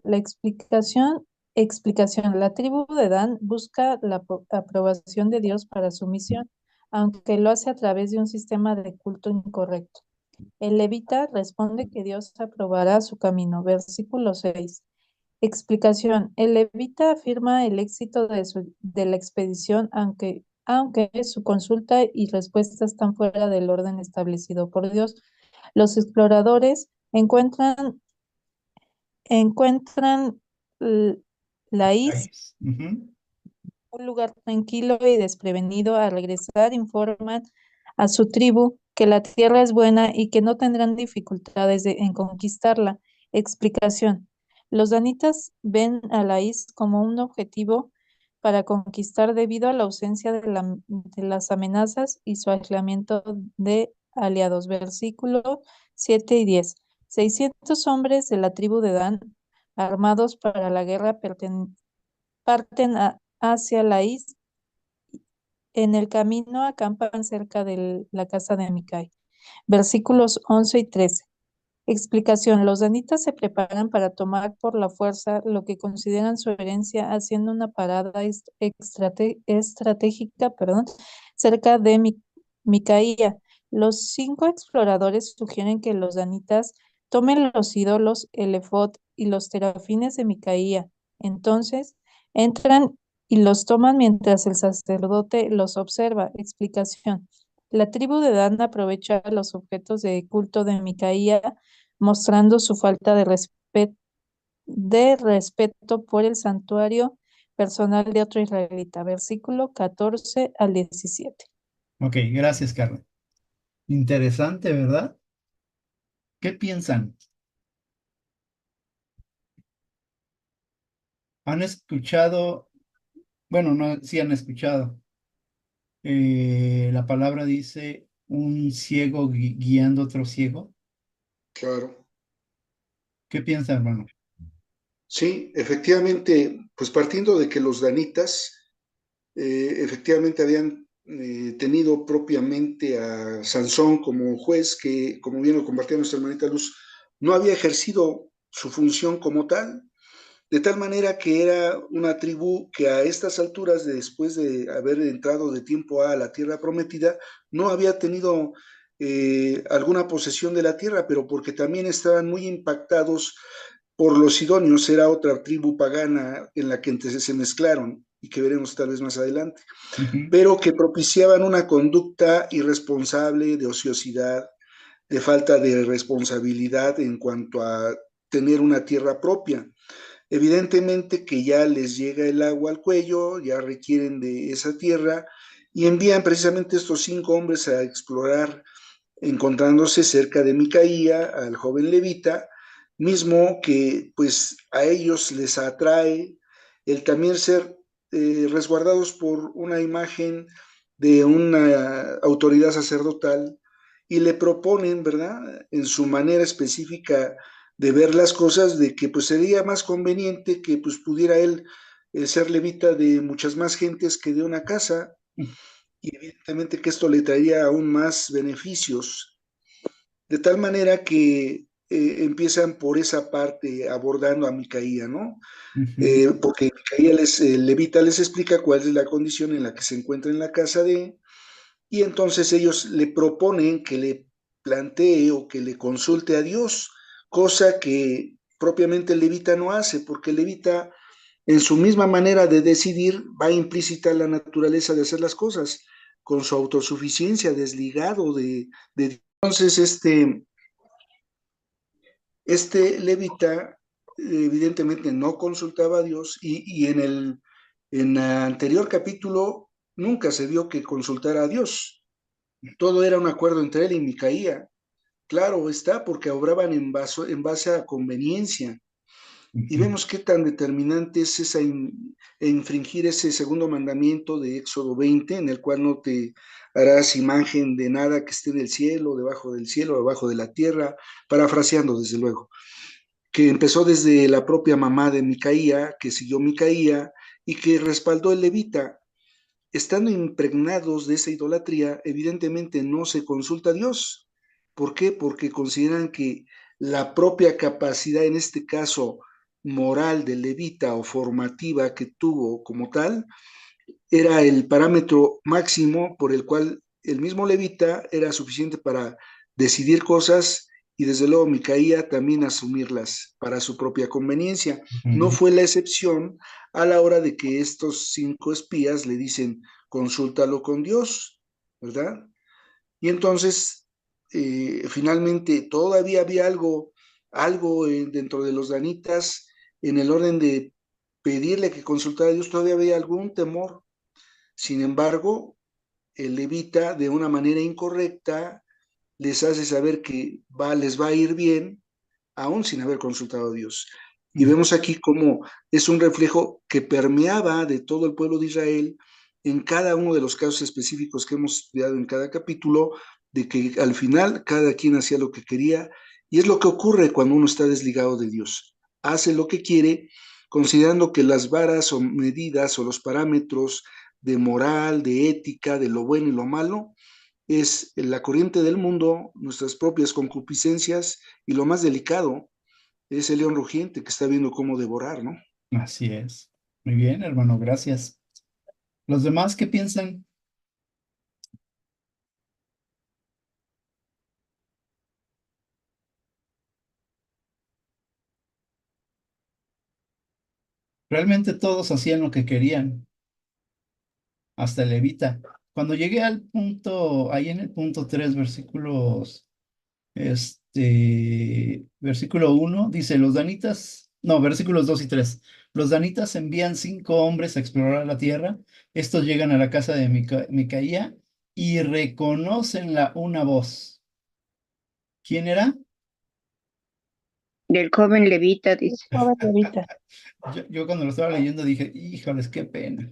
Speaker 3: Explicación. La tribu de Dan busca la aprobación de Dios para su misión, aunque lo hace a través de un sistema de culto incorrecto. El levita responde que Dios aprobará su camino. Versículo 6. Explicación. El levita afirma el éxito de la expedición, aunque su consulta y respuesta están fuera del orden establecido por Dios. Los exploradores encuentran la isla
Speaker 1: País. Ujú,
Speaker 3: un lugar tranquilo y desprevenido. Al regresar, informan a su tribu que la tierra es buena y que no tendrán dificultades en conquistarla. Explicación. Los danitas ven a la isla como un objetivo para conquistar debido a la ausencia de las amenazas y su aislamiento de aliados. Versículo 7 y 10. 600 hombres de la tribu de Dan, armados para la guerra, parten hacia la isla. En el camino acampan cerca de la casa de Micai. Versículos 11 y 13. Explicación. Los danitas se preparan para tomar por la fuerza lo que consideran su herencia, haciendo una parada estratégica, cerca de Micaía. Los 5 exploradores sugieren que los danitas tomen los ídolos, el efod y los terafines de Micaía. Entonces, entran y los toman mientras el sacerdote los observa. Explicación. La tribu de Dan aprovecha los objetos de culto de Micaía, mostrando su falta de respeto por el santuario personal de otro israelita. Versículo 14 al 17.
Speaker 1: ok, gracias, Carla. Interesante, ¿verdad? ¿Qué piensan? ¿Han escuchado? Bueno, no, sí han escuchado. La palabra dice un ciego guiando a otro ciego.
Speaker 2: Claro.
Speaker 1: ¿Qué piensa, hermano?
Speaker 2: Sí, efectivamente, pues partiendo de que los danitas efectivamente habían tenido propiamente a Sansón como juez, que como bien lo compartía nuestra hermanita Luz, no había ejercido su función como tal, de tal manera que era una tribu que a estas alturas, después de haber entrado de tiempo a la tierra prometida, no había tenido alguna posesión de la tierra, pero porque también estaban muy impactados por los sidonios, era otra tribu pagana en la que entonces se mezclaron y que veremos tal vez más adelante,
Speaker 1: Ujú,
Speaker 2: pero que propiciaban una conducta irresponsable de ociosidad, de falta de responsabilidad en cuanto a tener una tierra propia. Evidentemente que ya les llega el agua al cuello, ya requieren de esa tierra y envían precisamente estos 5 hombres a explorar, encontrándose cerca de Micaía al joven levita, mismo que pues a ellos les atrae el también ser resguardados por una imagen de una autoridad sacerdotal y le proponen, ¿verdad?, en su manera específica de ver las cosas, de que pues sería más conveniente que pues pudiera él ser levita de muchas más gentes que de una casa, y evidentemente que esto le traería aún más beneficios, de tal manera que empiezan por esa parte abordando a Micaía, ¿no?
Speaker 1: ujú,
Speaker 2: Porque Micaía levita les explica cuál es la condición en la que se encuentra en la casa de, y entonces ellos le proponen que le plantee o que le consulte a Dios, cosa que propiamente el levita no hace, porque el levita en su misma manera de decidir va implícita la naturaleza de hacer las cosas, con su autosuficiencia, desligado de entonces este levita evidentemente no consultaba a Dios y en el anterior capítulo nunca se vio que consultara a Dios. Todo era un acuerdo entre él y Micaía. Claro está, porque obraban en base a conveniencia. Y
Speaker 1: ujú.
Speaker 2: vemos qué tan determinante es infringir ese segundo mandamiento de Éxodo 20, en el cual no te harás imagen de nada que esté en el cielo, debajo de la tierra, parafraseando desde luego, que empezó desde la propia mamá de Micaía, que siguió Micaía y que respaldó el levita. Estando impregnados de esa idolatría, evidentemente no se consulta a Dios. ¿Por qué? Porque consideran que la propia capacidad, en este caso moral del levita o formativa que tuvo como tal, era el parámetro máximo por el cual el mismo levita era suficiente para decidir cosas y desde luego Micaía también asumirlas para su propia conveniencia. No
Speaker 1: Ujú,
Speaker 2: fue la excepción a la hora de que estos 5 espías le dicen, consúltalo con Dios, ¿verdad? Y entonces, finalmente, todavía había algo dentro de los danitas en el orden de pedirle que consultara a Dios, todavía había algún temor. Sin embargo, el levita de una manera incorrecta les hace saber que les va a ir bien, aún sin haber consultado a Dios. Y
Speaker 1: ujú.
Speaker 2: vemos aquí cómo es un reflejo que permeaba de todo el pueblo de Israel en cada uno de los casos específicos que hemos estudiado en cada capítulo, de que al final cada quien hacía lo que quería, y es lo que ocurre cuando uno está desligado de Dios. Hace lo que quiere, considerando que las varas o medidas o los parámetros de moral, de ética, de lo bueno y lo malo, es la corriente del mundo, nuestras propias concupiscencias y lo más delicado es el león rugiente que está viendo cómo devorar, ¿no?
Speaker 1: Así es. Muy bien, hermano, gracias. ¿Los demás qué piensan? Realmente todos hacían lo que querían, hasta el levita. Cuando llegué al punto, ahí en el punto 3 versículos, versículo 1 dice, los danitas, no, versículos 2 y 3. Los danitas envían 5 hombres a explorar la tierra. Estos llegan a la casa de Micaía y reconocen una voz. ¿Quién era?
Speaker 5: Del joven levita, dice.
Speaker 3: Joven levita.
Speaker 1: Yo cuando lo estaba leyendo dije, híjoles, qué pena.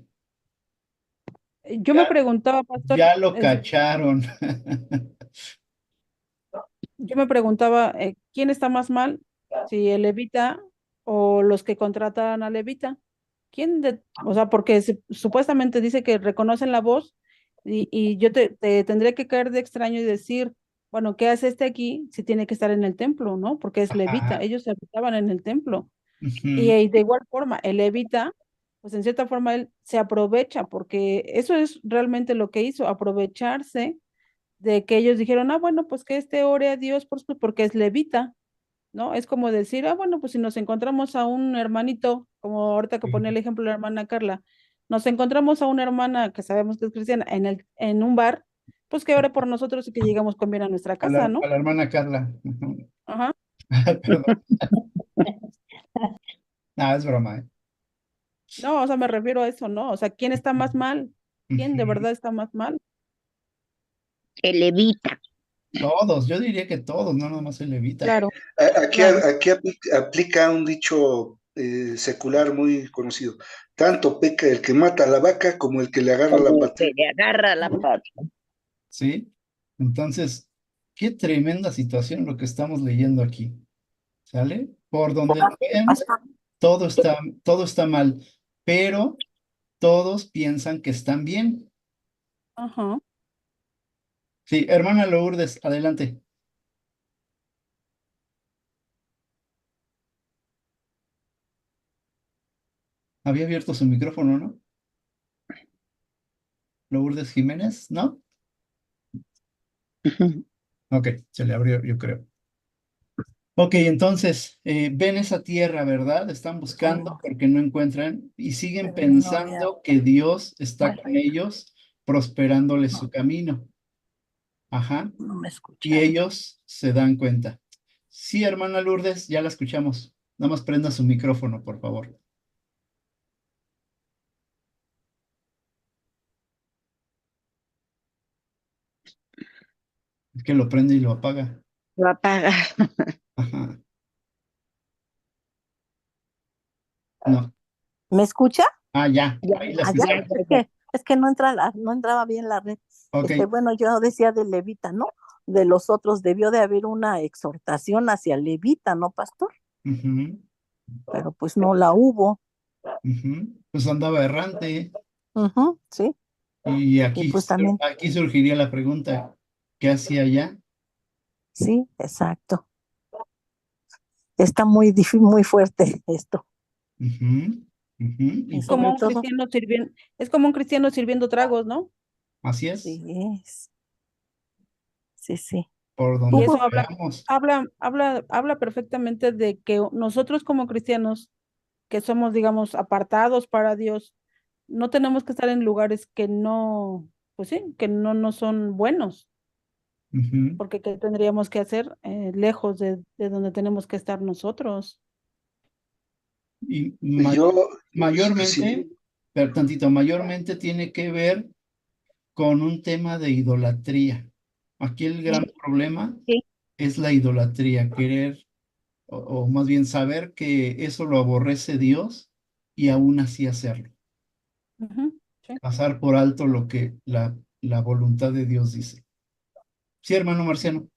Speaker 4: Yo me
Speaker 1: Ya,
Speaker 4: preguntaba, pastor,
Speaker 1: ya lo cacharon.
Speaker 4: yo me preguntaba, ¿quién está más mal? Si el levita o los que contratan al levita. O sea, porque supuestamente dice que reconocen la voz y yo te tendría que caer de extraño y decir, bueno, ¿qué hace este aquí si tiene que estar en el templo, ¿no? Porque es levita,
Speaker 1: Ajá.
Speaker 4: ellos habitaban en el templo. Y
Speaker 1: Ujú.
Speaker 4: de igual forma, el levita, pues en cierta forma él se aprovecha, porque eso es realmente lo que hizo, aprovecharse de que ellos dijeron, bueno, pues que este ore a Dios porque es levita, ¿no? Es como decir, bueno, pues si nos encontramos a un hermanito, como ahorita que pone el ejemplo de la hermana Carla, nos encontramos a una hermana que sabemos que es cristiana en un bar, pues que ore por nosotros y que llegamos con bien a nuestra casa,
Speaker 1: A
Speaker 4: ¿no?
Speaker 1: la hermana Carla. Ujú.
Speaker 4: Ajá.
Speaker 1: Perdón. Ah, es broma, ¿eh?
Speaker 4: No, o sea, me refiero a eso, ¿no? O sea, ¿quién está más mal? ¿Quién de
Speaker 1: Ujú.
Speaker 4: verdad está más mal?
Speaker 5: El levita.
Speaker 1: Todos, yo diría que todos, no nomás se levita.
Speaker 4: Claro,
Speaker 2: Aquí,
Speaker 4: claro.
Speaker 2: aquí aplica un dicho secular muy conocido. Tanto peca el que mata a la vaca como el que le agarra la
Speaker 5: Como
Speaker 2: pata.
Speaker 5: que le agarra la pata.
Speaker 1: ¿Sí? Entonces, qué tremenda situación lo que estamos leyendo aquí. ¿Sale? Por donde lo vean,
Speaker 6: Pastor,
Speaker 1: todo está mal, pero todos piensan que están bien.
Speaker 4: Ajá.
Speaker 1: Sí, hermana Lourdes, adelante. Había abierto su micrófono, ¿no? Lourdes Jiménez, ¿no? Ok, se le abrió, yo creo. Ok, entonces, ven esa tierra, ¿verdad? Están buscando
Speaker 6: sí,
Speaker 1: porque no encuentran y siguen
Speaker 6: pero mi novia,
Speaker 1: pensando que Dios está
Speaker 6: bueno,
Speaker 1: con ellos, prosperándoles su camino. Ajá.
Speaker 6: no me
Speaker 1: Y
Speaker 6: escucharon.
Speaker 1: ellos se dan cuenta. Sí, hermana Lourdes, ya la escuchamos. Nada más prenda su micrófono, por favor. Es que lo prende y lo apaga.
Speaker 5: Lo apaga.
Speaker 1: Ajá. No.
Speaker 6: ¿Me escucha?
Speaker 1: Ah, ya.
Speaker 5: Ya,
Speaker 1: Ahí la
Speaker 6: Allá,
Speaker 5: ya,
Speaker 1: escuchamos.
Speaker 5: ya, ya.
Speaker 6: es que no entraba bien la red.
Speaker 1: Ok.
Speaker 6: Bueno, yo decía de Levita, ¿no? De los otros debió de haber una exhortación hacia Levita, ¿no, pastor?
Speaker 1: Ujú,
Speaker 6: Pero pues no la hubo.
Speaker 1: ujú. Pues andaba errante.
Speaker 6: Ujú, sí,
Speaker 1: Y
Speaker 6: y pues también,
Speaker 1: aquí surgiría la pregunta, ¿qué hacía allá?
Speaker 6: sí, exacto. Está muy fuerte esto.
Speaker 1: Ujú, ujú.
Speaker 6: Y
Speaker 1: Y
Speaker 4: Como
Speaker 6: sobre
Speaker 1: pobre,
Speaker 4: un
Speaker 6: todo,
Speaker 4: cristiano sirviendo, es como un cristiano sirviendo tragos, ¿no?
Speaker 1: así es,
Speaker 6: sí, sí.
Speaker 1: por donde
Speaker 4: Y
Speaker 1: lo
Speaker 4: eso
Speaker 6: Hubo,
Speaker 1: veamos.
Speaker 4: habla perfectamente de que nosotros como cristianos, que somos, digamos, apartados para Dios, no tenemos que estar en lugares que no, pues sí, que no son buenos,
Speaker 1: Ujú.
Speaker 4: porque ¿qué tendríamos que hacer lejos de donde tenemos que estar nosotros?
Speaker 1: Y
Speaker 2: Pues yo,
Speaker 1: mayormente,
Speaker 2: sí,
Speaker 1: pero tantito, mayormente tiene que ver con un tema de idolatría. Aquí el
Speaker 5: Sí,
Speaker 1: gran problema
Speaker 5: sí.
Speaker 1: es la idolatría, querer, o más bien saber que eso lo aborrece Dios y aún así hacerlo,
Speaker 4: Ujú, sí.
Speaker 1: pasar por alto lo que la voluntad de Dios dice. Sí, hermano Marciano.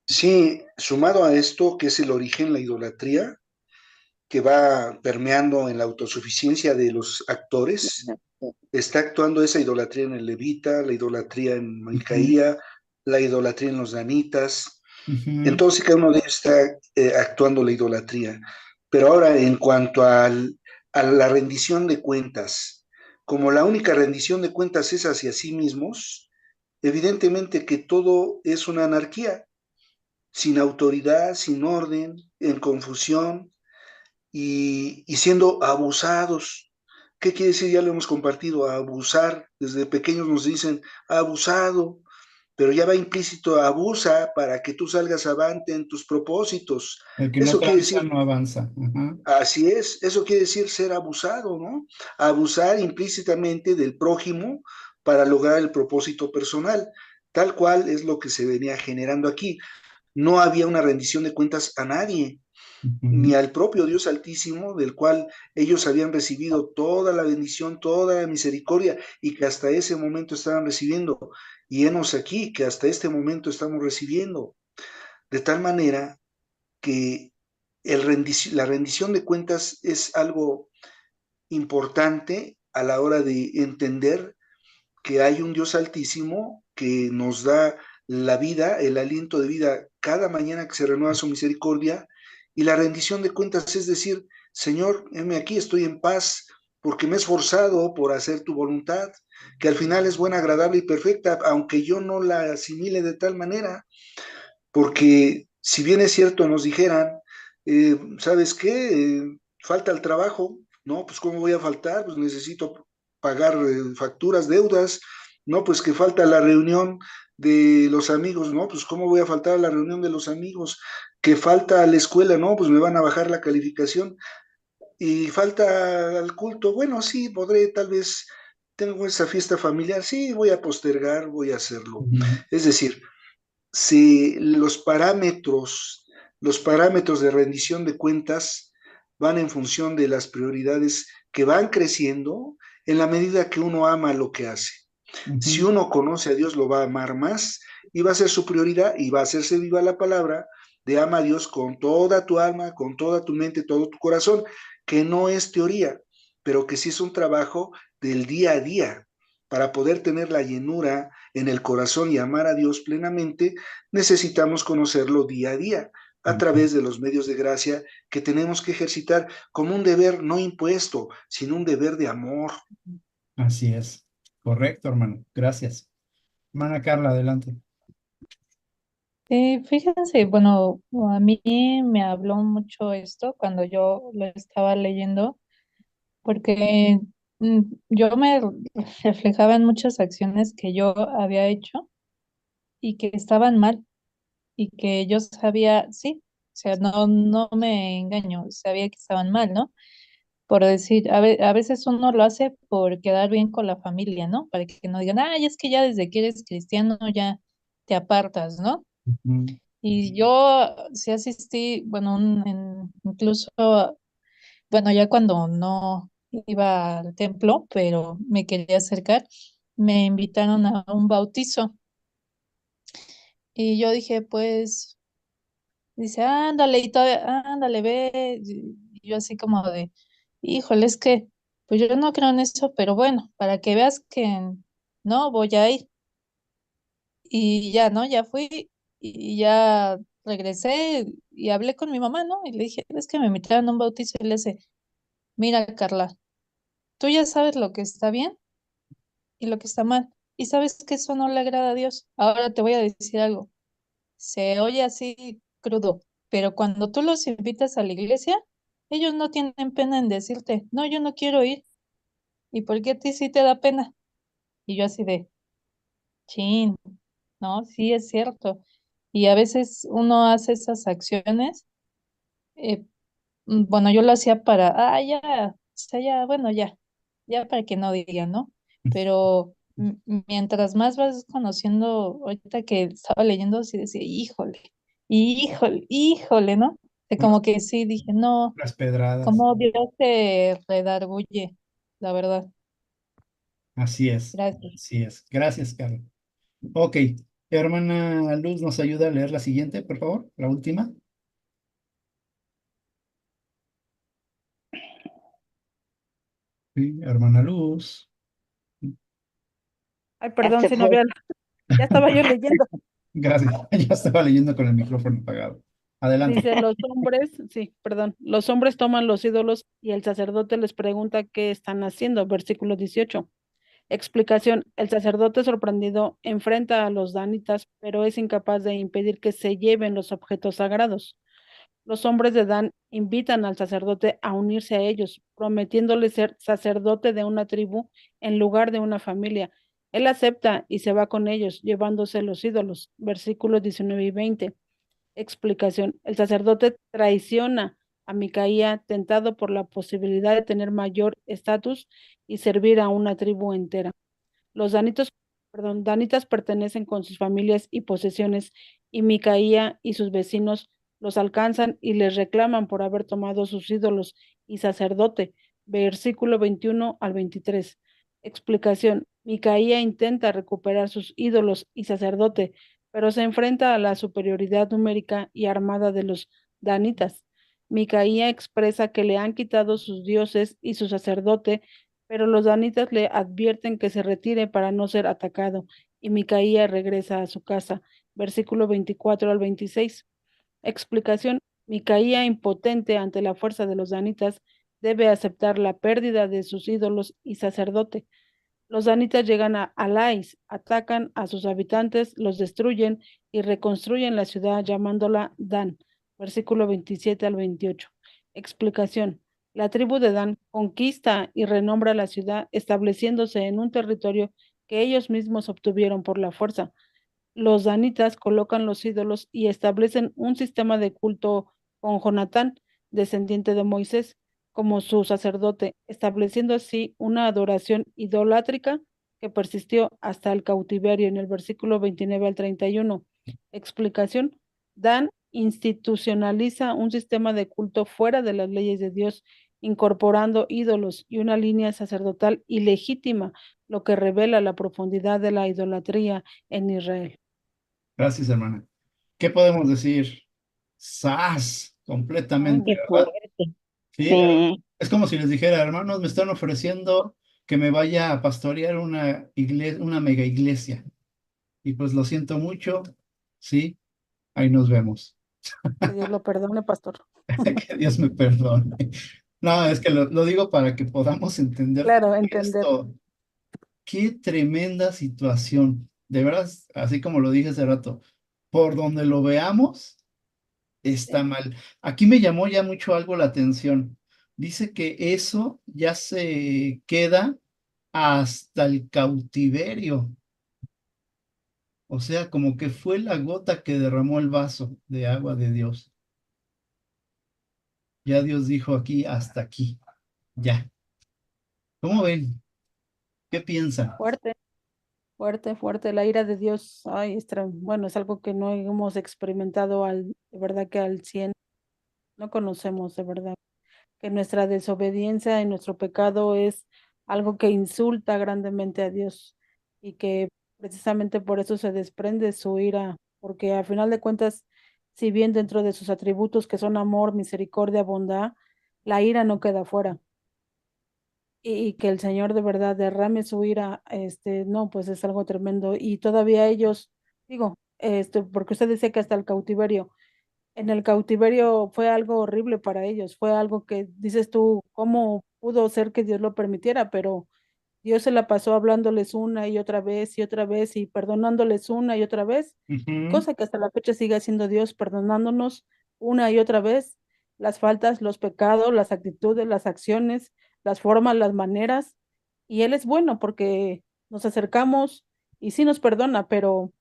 Speaker 2: sí, sumado a esto, que es el origen, la idolatría, que va permeando en la autosuficiencia de los actores, está actuando esa idolatría en el levita, la idolatría en
Speaker 1: Ujú,
Speaker 2: Micaía, la idolatría en los danitas.
Speaker 1: ujú,
Speaker 2: Entonces cada uno de ellos está actuando la idolatría. Pero ahora en cuanto a la rendición de cuentas, como la única rendición de cuentas es hacia sí mismos, evidentemente que todo es una anarquía, sin autoridad, sin orden, en confusión y siendo abusados. ¿Qué quiere decir? Ya lo hemos compartido, abusar. Desde pequeños nos dicen abusado, pero ya va implícito abusa para que tú salgas avante en tus propósitos.
Speaker 1: el que no
Speaker 2: Eso quiere
Speaker 1: tranza
Speaker 2: decir,
Speaker 1: no avanza. Ajá.
Speaker 2: así es, eso quiere decir ser abusado, ¿no? Abusar implícitamente del prójimo para lograr el propósito personal, tal cual es lo que se venía generando aquí. No había una rendición de cuentas a nadie. ni al propio Dios Altísimo, del cual ellos habían recibido toda la bendición, toda la misericordia, y que hasta ese momento estaban recibiendo. Y henos aquí, que hasta este momento estamos recibiendo. De tal manera que la rendición de cuentas es algo importante a la hora de entender que hay un Dios Altísimo que nos da la vida, el aliento de vida cada mañana que se renueva su misericordia, y la rendición de cuentas es decir, Señor, heme aquí, estoy en paz porque me he esforzado por hacer tu voluntad, que al final es buena, agradable y perfecta, aunque yo no la asimile de tal manera, porque si bien es cierto, nos dijeran, ¿sabes qué? Falta el trabajo, ¿no? Pues ¿cómo voy a faltar? Pues necesito pagar facturas, deudas, ¿no? Pues que falta la reunión de los amigos, ¿no? Pues ¿cómo voy a faltar a la reunión de los amigos? Que falta a la escuela, ¿no? Pues me van a bajar la calificación y falta al culto, bueno, sí, podré tal vez, tengo esa fiesta familiar, sí, voy a postergar, voy a hacerlo. Es decir, si los parámetros de rendición de cuentas van en función de las prioridades que van creciendo en la medida que uno ama lo que hace. Si uno conoce a Dios, lo va a amar más y va a ser su prioridad y va a hacerse viva la palabra de ama a Dios con toda tu alma, con toda tu mente, todo tu corazón, que no es teoría, pero que sí es un trabajo del día a día. Para poder tener la llenura en el corazón y amar a Dios plenamente, necesitamos conocerlo día a día a través de los medios de gracia que tenemos que ejercitar como un deber no impuesto, sino un deber de amor.
Speaker 1: Así es. Correcto, hermano. Gracias. Hermana Carla, adelante.
Speaker 3: Fíjense, bueno, a mí me habló mucho esto cuando yo lo estaba leyendo, porque mm, yo me reflejaba en muchas acciones que yo había hecho y que estaban mal y que yo sabía, sí, o sea, no me engaño, sabía que estaban mal, ¿no? Por decir, a veces uno lo hace por quedar bien con la familia, ¿no? Para que no digan, ay, es que ya desde que eres cristiano ya te apartas, ¿no? Y yo sí asistí, bueno, incluso, bueno, ya cuando no iba al templo, pero me quería acercar, me invitaron a un bautizo. Y yo dije, pues, dice, ándale, y todavía, ándale, ve. Y yo así como de, híjole, es que, pues yo no creo en eso, pero bueno, para que veas que no voy a ir. Y ya, ¿no? Ya fui y ya regresé y hablé con mi mamá, ¿no? Y le dije, es que me invitaron a un bautizo y le dice, mira, Carla, tú ya sabes lo que está bien y lo que está mal. Y sabes que eso no le agrada a Dios. Ahora te voy a decir algo. Se oye así crudo, pero cuando tú los invitas a la iglesia, ellos no tienen pena en decirte, no, yo no quiero ir. ¿Y por qué a ti sí te da pena? Y yo así de, chin, ¿no? Sí, es cierto. Y a veces uno hace esas acciones, eh, bueno, yo lo hacía para, ya, o sea, ya, bueno, ya para que no digan, ¿no? Pero mientras más vas conociendo, ahorita que estaba leyendo, sí decía, híjole, ¿no? De
Speaker 1: Unas,
Speaker 3: como que sí, dije, no,
Speaker 1: unas pedradas.
Speaker 3: como Dios te redarguye, la verdad.
Speaker 1: Así es.
Speaker 3: Gracias.
Speaker 1: Así es. Gracias, Carla. Ok. Hermana Luz, ¿nos ayuda a leer la siguiente, por favor? La última. Sí, hermana Luz.
Speaker 4: Ay,
Speaker 5: Ya
Speaker 4: perdón,
Speaker 5: se
Speaker 4: si no
Speaker 5: fue.
Speaker 4: había, ya estaba yo leyendo.
Speaker 1: Gracias. Ya estaba leyendo con el micrófono apagado. Adelante.
Speaker 4: Dice, los hombres, sí, perdón, los hombres toman los ídolos y el sacerdote les pregunta qué están haciendo. Versículo 18. Explicación, el sacerdote sorprendido enfrenta a los danitas, pero es incapaz de impedir que se lleven los objetos sagrados. Los hombres de Dan invitan al sacerdote a unirse a ellos, prometiéndole ser sacerdote de una tribu en lugar de una familia. Él acepta y se va con ellos, llevándose los ídolos. Versículos 19 y 20. Explicación. El sacerdote traiciona a Micaía, tentado por la posibilidad de tener mayor estatus y servir a una tribu entera. Los danitas pertenecen con sus familias y posesiones, y Micaía y sus vecinos los alcanzan y les reclaman por haber tomado sus ídolos y sacerdote. Versículo 21 al 23. Explicación. Micaía intenta recuperar sus ídolos y sacerdote, pero se enfrenta a la superioridad numérica y armada de los danitas. Micaía expresa que le han quitado sus dioses y su sacerdote, pero los danitas le advierten que se retire para no ser atacado, y Micaía regresa a su casa. Versículo 24 al 26. Explicación. Micaía, impotente ante la fuerza de los danitas, debe aceptar la pérdida de sus ídolos y sacerdote. Los danitas llegan a Alais, atacan a sus habitantes, los destruyen y reconstruyen la ciudad llamándola Dan. Versículo 27 al 28. Explicación. La tribu de Dan conquista y renombra la ciudad, estableciéndose en un territorio que ellos mismos obtuvieron por la fuerza. Los danitas colocan los ídolos y establecen un sistema de culto con Jonatán, descendiente de Moisés, como su sacerdote, estableciendo así una adoración idolátrica que persistió hasta el cautiverio en el versículo 29 al 31. Explicación. Dan institucionaliza un sistema de culto fuera de las leyes de Dios, incorporando ídolos y una línea sacerdotal ilegítima, lo que revela la profundidad de la idolatría en Israel.
Speaker 1: Gracias, hermana. ¿Qué podemos decir? ¡Sas! Completamente,
Speaker 5: Qué
Speaker 1: ¿verdad?
Speaker 5: fuerte.
Speaker 1: Sí,
Speaker 5: Sí.
Speaker 1: es como si les dijera, hermanos, me están ofreciendo que me vaya a pastorear una iglesia, una mega iglesia. Y pues lo siento mucho, sí, ahí nos vemos.
Speaker 4: Que Dios lo perdone, pastor.
Speaker 1: Que Dios me perdone. No, es que lo digo para que podamos entender
Speaker 4: Claro,
Speaker 1: también
Speaker 4: entender.
Speaker 1: esto. Qué tremenda situación. De verdad, así como lo dije hace rato, por donde lo veamos, está
Speaker 4: Sí.
Speaker 1: mal. Aquí me llamó ya mucho algo la atención. Dice que eso ya se queda hasta el cautiverio. O sea, como que fue la gota que derramó el vaso de agua de Dios. Ya Dios dijo aquí, hasta aquí, ya. ¿Cómo ven? ¿Qué piensan?
Speaker 4: Fuerte, fuerte, fuerte. La ira de Dios, ay, bueno, es algo que no hemos experimentado de verdad que al 100. No conocemos de verdad que nuestra desobediencia y nuestro pecado es algo que insulta grandemente a Dios y que precisamente por eso se desprende su ira, porque a final de cuentas, si bien dentro de sus atributos que son amor, misericordia, bondad, la ira no queda fuera. Y que el Señor de verdad derrame su ira, no, pues es algo tremendo. Y todavía ellos, digo, porque usted decía que hasta el cautiverio, en el cautiverio fue algo horrible para ellos, fue algo que dices tú, ¿cómo pudo ser que Dios lo permitiera? Pero Dios se la pasó hablándoles una y otra vez y perdonándoles una y otra vez,
Speaker 1: Ujú,
Speaker 4: cosa que hasta la fecha sigue haciendo Dios, perdonándonos una y otra vez las faltas, los pecados, las actitudes, las acciones, las formas, las maneras. Y Él es bueno porque nos acercamos y sí nos perdona, pero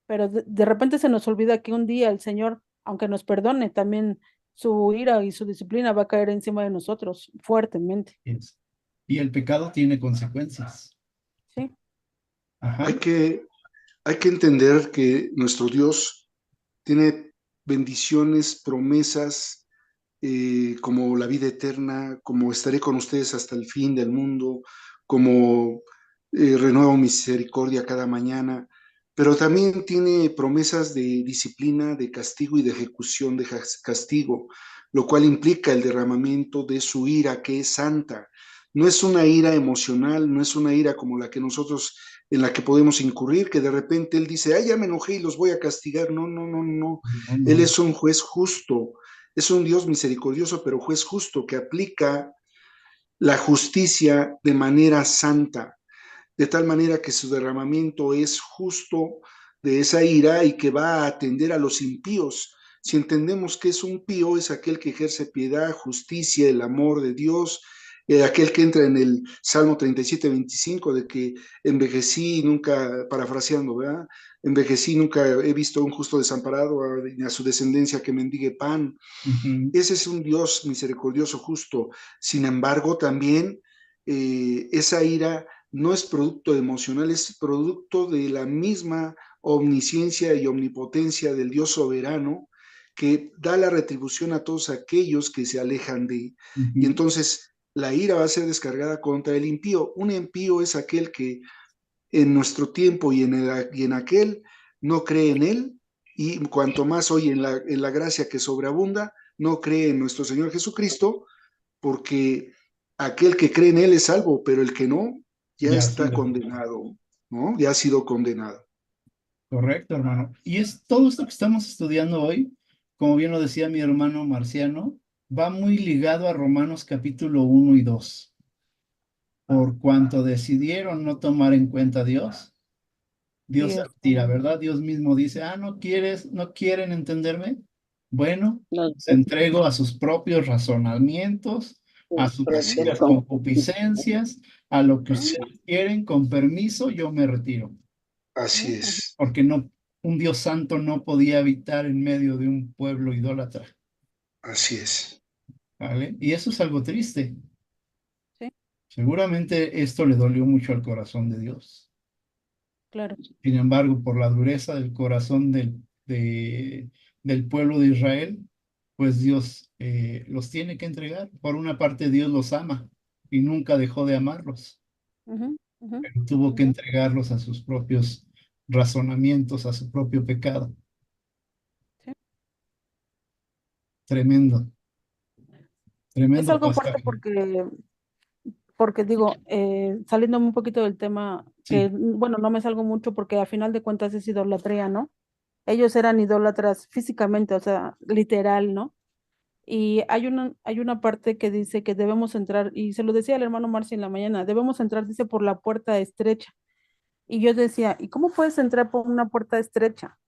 Speaker 4: de repente se nos olvida que un día el Señor, aunque nos perdone, también su ira y su disciplina va a caer encima de nosotros fuertemente.
Speaker 1: es. Y el pecado tiene consecuencias.
Speaker 4: Sí,
Speaker 2: Hay
Speaker 1: Ajá.
Speaker 2: que, hay que entender que nuestro Dios tiene bendiciones, promesas, como la vida eterna, como estaré con ustedes hasta el fin del mundo, como renuevo misericordia cada mañana, pero también tiene promesas de disciplina, de castigo y de ejecución de castigo, lo cual implica el derramamiento de su ira, que es santa. No es una ira emocional, no es una ira como la que nosotros, en la que podemos incurrir, que de repente Él dice, ay, ya me enojé y los voy a castigar. No, no, no, no.
Speaker 1: No,
Speaker 2: Él
Speaker 1: no.
Speaker 2: es un juez justo, es un Dios misericordioso, pero juez justo, que aplica la justicia de manera santa, de tal manera que su derramamiento es justo de esa ira y que va a atender a los impíos. Si entendemos que es un pío, es aquel que ejerce piedad, justicia, el amor de Dios, aquel que entra en el Salmo 37-25, de que envejecí nunca, parafraseando, ¿verdad? Envejecí, nunca he visto a un justo desamparado, ni a su descendencia que mendigue pan.
Speaker 1: Ujú.
Speaker 2: Ese es un Dios misericordioso, justo. Sin embargo, también esa ira no es producto emocional, es producto de la misma omnisciencia y omnipotencia del Dios soberano, que da la retribución a todos aquellos que se alejan de. Y
Speaker 1: Ujú.
Speaker 2: entonces la ira va a ser descargada contra el impío. Un impío es aquel que en nuestro tiempo y en aquel no cree en él, y cuanto más hoy en la gracia que sobreabunda, no cree en nuestro Señor Jesucristo, porque aquel que cree en él es salvo, pero el que no, ya
Speaker 1: Ya ha
Speaker 2: está
Speaker 1: sido.
Speaker 2: condenado, ¿no? Ya ha sido condenado.
Speaker 1: Correcto, hermano. Y es todo esto que estamos estudiando hoy, como bien lo decía mi hermano Marciano, va muy ligado a Romanos capítulo 1 y 2. Por cuanto decidieron no tomar en cuenta a Dios, Dios
Speaker 4: Sí,
Speaker 1: se
Speaker 4: es
Speaker 1: retira, ¿verdad? Dios mismo dice, no quieren entenderme. Bueno,
Speaker 5: Los
Speaker 1: se entrego a sus propios razonamientos, a sus
Speaker 2: Así
Speaker 5: propios
Speaker 2: es,
Speaker 1: propias
Speaker 5: concupiscences.
Speaker 1: concupiscencias, a lo que
Speaker 4: Ujú,
Speaker 1: ustedes quieren, con permiso, yo me retiro.
Speaker 2: así
Speaker 4: ujú,
Speaker 2: es,
Speaker 1: Porque no, un Dios santo no podía habitar en medio de un pueblo idólatra,
Speaker 2: así es.
Speaker 1: ¿vale? Y eso es algo triste.
Speaker 4: sí,
Speaker 1: Seguramente esto le dolió mucho al corazón de Dios.
Speaker 4: claro.
Speaker 1: Sin embargo, por la dureza del corazón del pueblo de Israel, pues Dios los tiene que entregar. Por una parte, Dios los ama y nunca dejó de amarlos,
Speaker 4: Ujú, ujú,
Speaker 1: pero tuvo que
Speaker 4: ujú.
Speaker 1: entregarlos a sus propios razonamientos, a su propio pecado.
Speaker 4: Sí.
Speaker 1: Tremendo,
Speaker 4: Es
Speaker 1: tremendo
Speaker 4: algo fuerte
Speaker 1: pasaje.
Speaker 4: porque digo, saliéndome un poquito del tema, que
Speaker 1: Sí.
Speaker 4: bueno, no me salgo mucho porque a final de cuentas es idolatría, ¿no? Ellos eran idólatras físicamente, o sea, literal, ¿no? Y hay una parte que dice que debemos entrar, y se lo decía el hermano Marci en la mañana, debemos entrar, dice, por la puerta estrecha. Y yo decía, ¿y cómo puedes entrar por una puerta estrecha?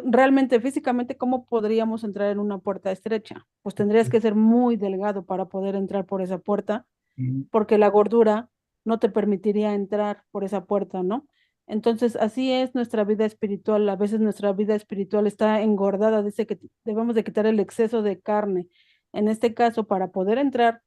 Speaker 4: Realmente, físicamente, ¿cómo podríamos entrar en una puerta estrecha? Pues tendrías que ser muy delgado para poder entrar por esa puerta
Speaker 1: Mm,
Speaker 4: porque la gordura no te permitiría entrar por esa puerta, ¿no? Entonces, así es nuestra vida espiritual. A veces nuestra vida espiritual está engordada, dice que debemos de quitar el exceso de carne. En este caso, para poder entrar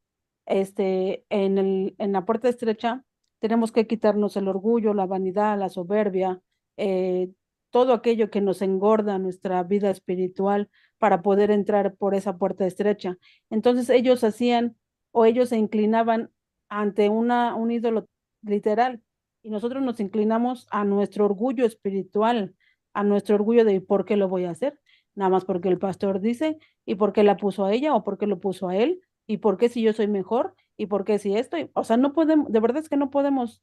Speaker 4: en la puerta estrecha, tenemos que quitarnos el orgullo, la vanidad, la soberbia, eh, todo aquello que nos engorda nuestra vida espiritual para poder entrar por esa puerta estrecha. Entonces ellos hacían o ellos se inclinaban ante un ídolo literal y nosotros nos inclinamos a nuestro orgullo espiritual, a nuestro orgullo de por qué lo voy a hacer, nada más porque el pastor dice y por qué la puso a ella o por qué lo puso a él y por qué si yo soy mejor y por qué si esto, o sea, no podemos, de verdad es que no podemos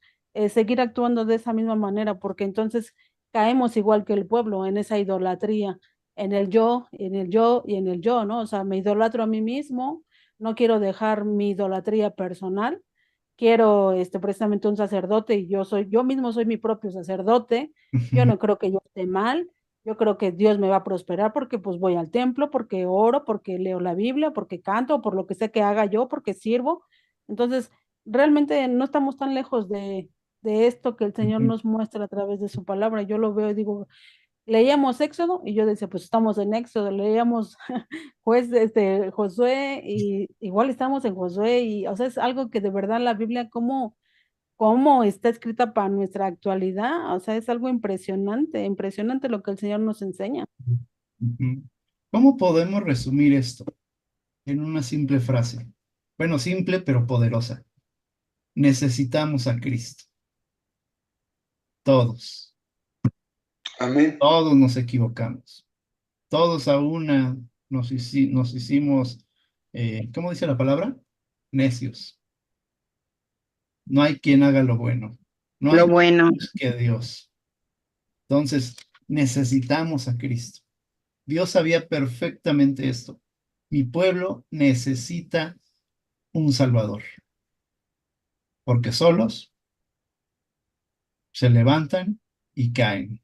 Speaker 4: seguir actuando de esa misma manera porque entonces caemos igual que el pueblo en esa idolatría, en el yo, en el yo y en el yo, ¿no? O sea, me idolatro a mí mismo, no quiero dejar mi idolatría personal, quiero precisamente un sacerdote y yo mismo soy mi propio sacerdote, yo no creo que yo esté mal, yo creo que Dios me va a prosperar porque pues voy al templo, porque oro, porque leo la Biblia, porque canto, por lo que sea que haga yo, porque sirvo. Entonces, realmente no estamos tan lejos de esto que el Señor nos muestra a través de su palabra. Yo lo veo y digo, leíamos Éxodo y yo decía, pues estamos en Éxodo, leíamos Josué y igual estamos en Josué y o sea, es algo que de verdad la Biblia cómo está escrita para nuestra actualidad, o sea, es algo impresionante, impresionante lo que el Señor nos enseña.
Speaker 1: Ujú. ¿Cómo podemos resumir esto en una simple frase? Bueno, simple pero poderosa. Necesitamos a Cristo. Todos,
Speaker 2: Amén.
Speaker 1: todos nos equivocamos. Todos a una nos hicimos, ¿cómo dice la palabra? Necios. No hay quien haga lo bueno. No
Speaker 5: Lo
Speaker 1: hay quien
Speaker 5: bueno.
Speaker 1: busque a Dios. Entonces, necesitamos a Cristo. Dios sabía perfectamente esto. Mi pueblo necesita un Salvador, porque solos se levantan y caen.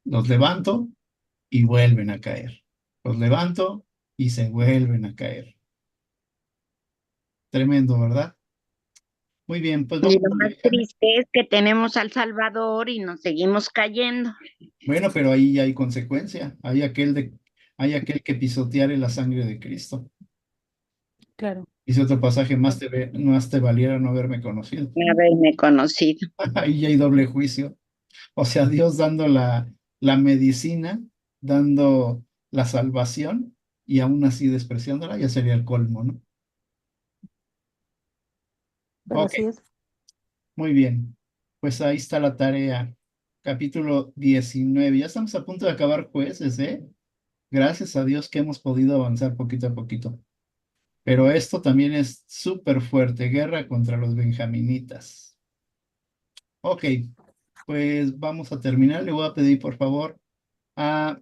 Speaker 1: Los levanto y vuelven a caer. Los levanto y se vuelven a caer. Tremendo, ¿verdad? Muy bien, pues
Speaker 5: Y
Speaker 1: vamos
Speaker 5: lo
Speaker 1: a
Speaker 5: más
Speaker 1: dejar.
Speaker 5: triste es que tenemos al Salvador y nos seguimos cayendo.
Speaker 1: Bueno, pero ahí hay consecuencia. Hay aquel que pisoteare la sangre de Cristo.
Speaker 4: Claro.
Speaker 1: Dice otro pasaje, más te valiera no haberme conocido.
Speaker 5: Haberme conocido.
Speaker 1: Ahí ya hay doble juicio. O sea, Dios dando la medicina, dando la salvación y aún así despreciándola, ya sería el colmo, ¿no?
Speaker 4: Pero
Speaker 1: Ok,
Speaker 4: así es.
Speaker 1: muy bien. Pues ahí está la tarea. Capítulo 19. Ya estamos a punto de acabar jueces, ¿eh? Gracias a Dios que hemos podido avanzar poquito a poquito. Pero esto también es súper fuerte, guerra contra los benjaminitas. Ok, pues vamos a terminar. Le voy a pedir, por favor, a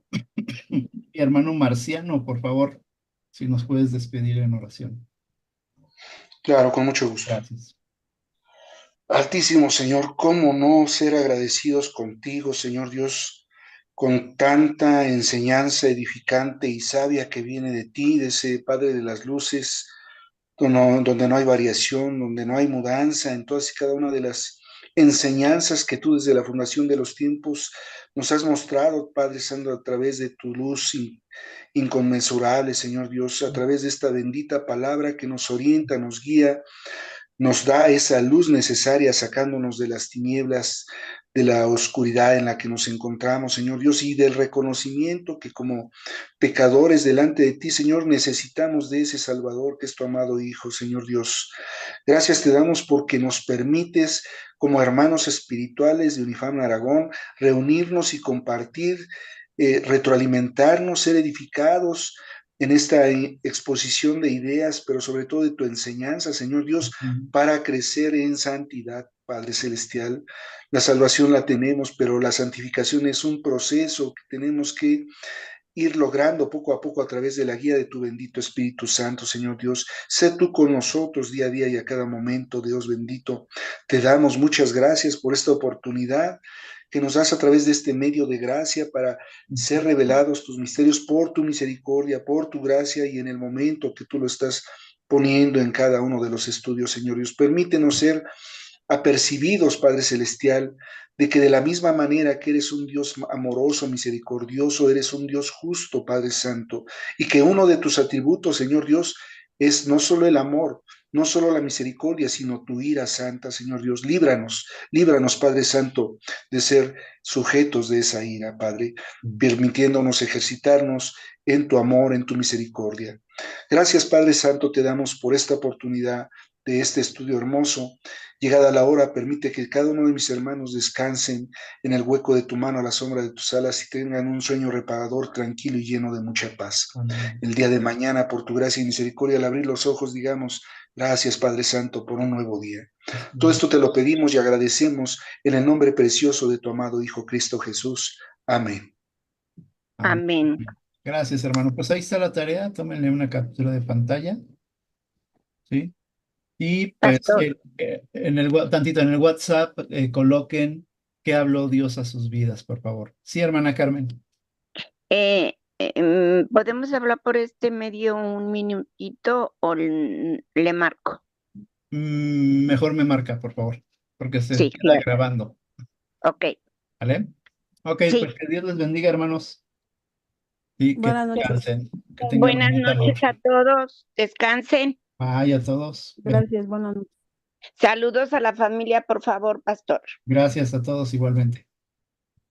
Speaker 1: mi hermano Marciano, por favor, si nos puedes despedir en oración.
Speaker 2: Claro, con mucho gusto.
Speaker 1: Gracias.
Speaker 2: Altísimo Señor, ¿cómo no ser agradecidos contigo, Señor Dios, con tanta enseñanza edificante y sabia que viene de ti, de ese Padre de las luces, donde no hay variación, donde no hay mudanza en todas y cada una de las enseñanzas que tú desde la fundación de los tiempos nos has mostrado, Padre Santo, a través de tu luz inconmensurable, Señor Dios, a través de esta bendita palabra que nos orienta, nos guía, nos da esa luz necesaria sacándonos de las tinieblas, de la oscuridad en la que nos encontramos, Señor Dios, y del reconocimiento que como pecadores delante de ti, Señor, necesitamos de ese Salvador que es tu amado Hijo, Señor Dios. Gracias te damos porque nos permites, como hermanos espirituales de Unifam Aragón, reunirnos y compartir, retroalimentarnos, ser edificados en esta exposición de ideas, pero sobre todo de tu enseñanza, Señor Dios, para crecer en santidad, Padre Celestial. La salvación la tenemos, pero la santificación es un proceso que tenemos que ir logrando poco a poco a través de la guía de tu bendito Espíritu Santo, Señor Dios. Sé tú con nosotros día a día y a cada momento, Dios bendito. Te damos muchas gracias por esta oportunidad que nos das a través de este medio de gracia para ser revelados tus misterios por tu misericordia, por tu gracia y en el momento que tú lo estás poniendo en cada uno de los estudios, Señor Dios. Permítenos ser apercibidos, Padre Celestial, de que de la misma manera que eres un Dios amoroso, misericordioso, eres un Dios justo, Padre Santo, y que uno de tus atributos, Señor Dios, es no solo el amor, no solo la misericordia, sino tu ira santa, Señor Dios. Líbranos, Padre Santo, de ser sujetos de esa ira, Padre, permitiéndonos ejercitarnos en tu amor, en tu misericordia. Gracias, Padre Santo, te damos por esta oportunidad de este estudio hermoso. Llegada la hora, permite que cada uno de mis hermanos descansen en el hueco de tu mano, a la sombra de tus alas, y tengan un sueño reparador, tranquilo y lleno de mucha paz.
Speaker 1: Amén.
Speaker 2: El día de mañana, por tu gracia y misericordia, al abrir los ojos, digamos, gracias, Padre Santo, por un nuevo día. Todo esto te lo pedimos y agradecemos en el nombre precioso de tu amado Hijo Cristo Jesús. Amén.
Speaker 5: Amén.
Speaker 1: Gracias, hermano. Pues ahí está la tarea. Tómenle una captura de pantalla. ¿Sí? Y pues
Speaker 5: Pastor,
Speaker 1: tantito en el WhatsApp coloquen qué habló Dios a sus vidas, por favor. Sí, hermana Carmen.
Speaker 5: ¿podemos hablar por este medio un minutito o le marco?
Speaker 1: Mejor me marca, por favor, porque se
Speaker 5: Sí,
Speaker 1: queda
Speaker 5: claro.
Speaker 1: grabando.
Speaker 5: Ok,
Speaker 1: ¿Vale? Ok,
Speaker 5: sí.
Speaker 1: pues que Dios les bendiga, hermanos. Y que
Speaker 4: Buenas noches.
Speaker 1: descansen. Que tengan
Speaker 5: Buenas
Speaker 1: bonita
Speaker 5: noches
Speaker 1: noche.
Speaker 5: a todos. Descansen.
Speaker 1: Bye a todos.
Speaker 4: Gracias, buenas noches.
Speaker 5: Saludos a la familia, por favor, pastor.
Speaker 1: Gracias a todos igualmente.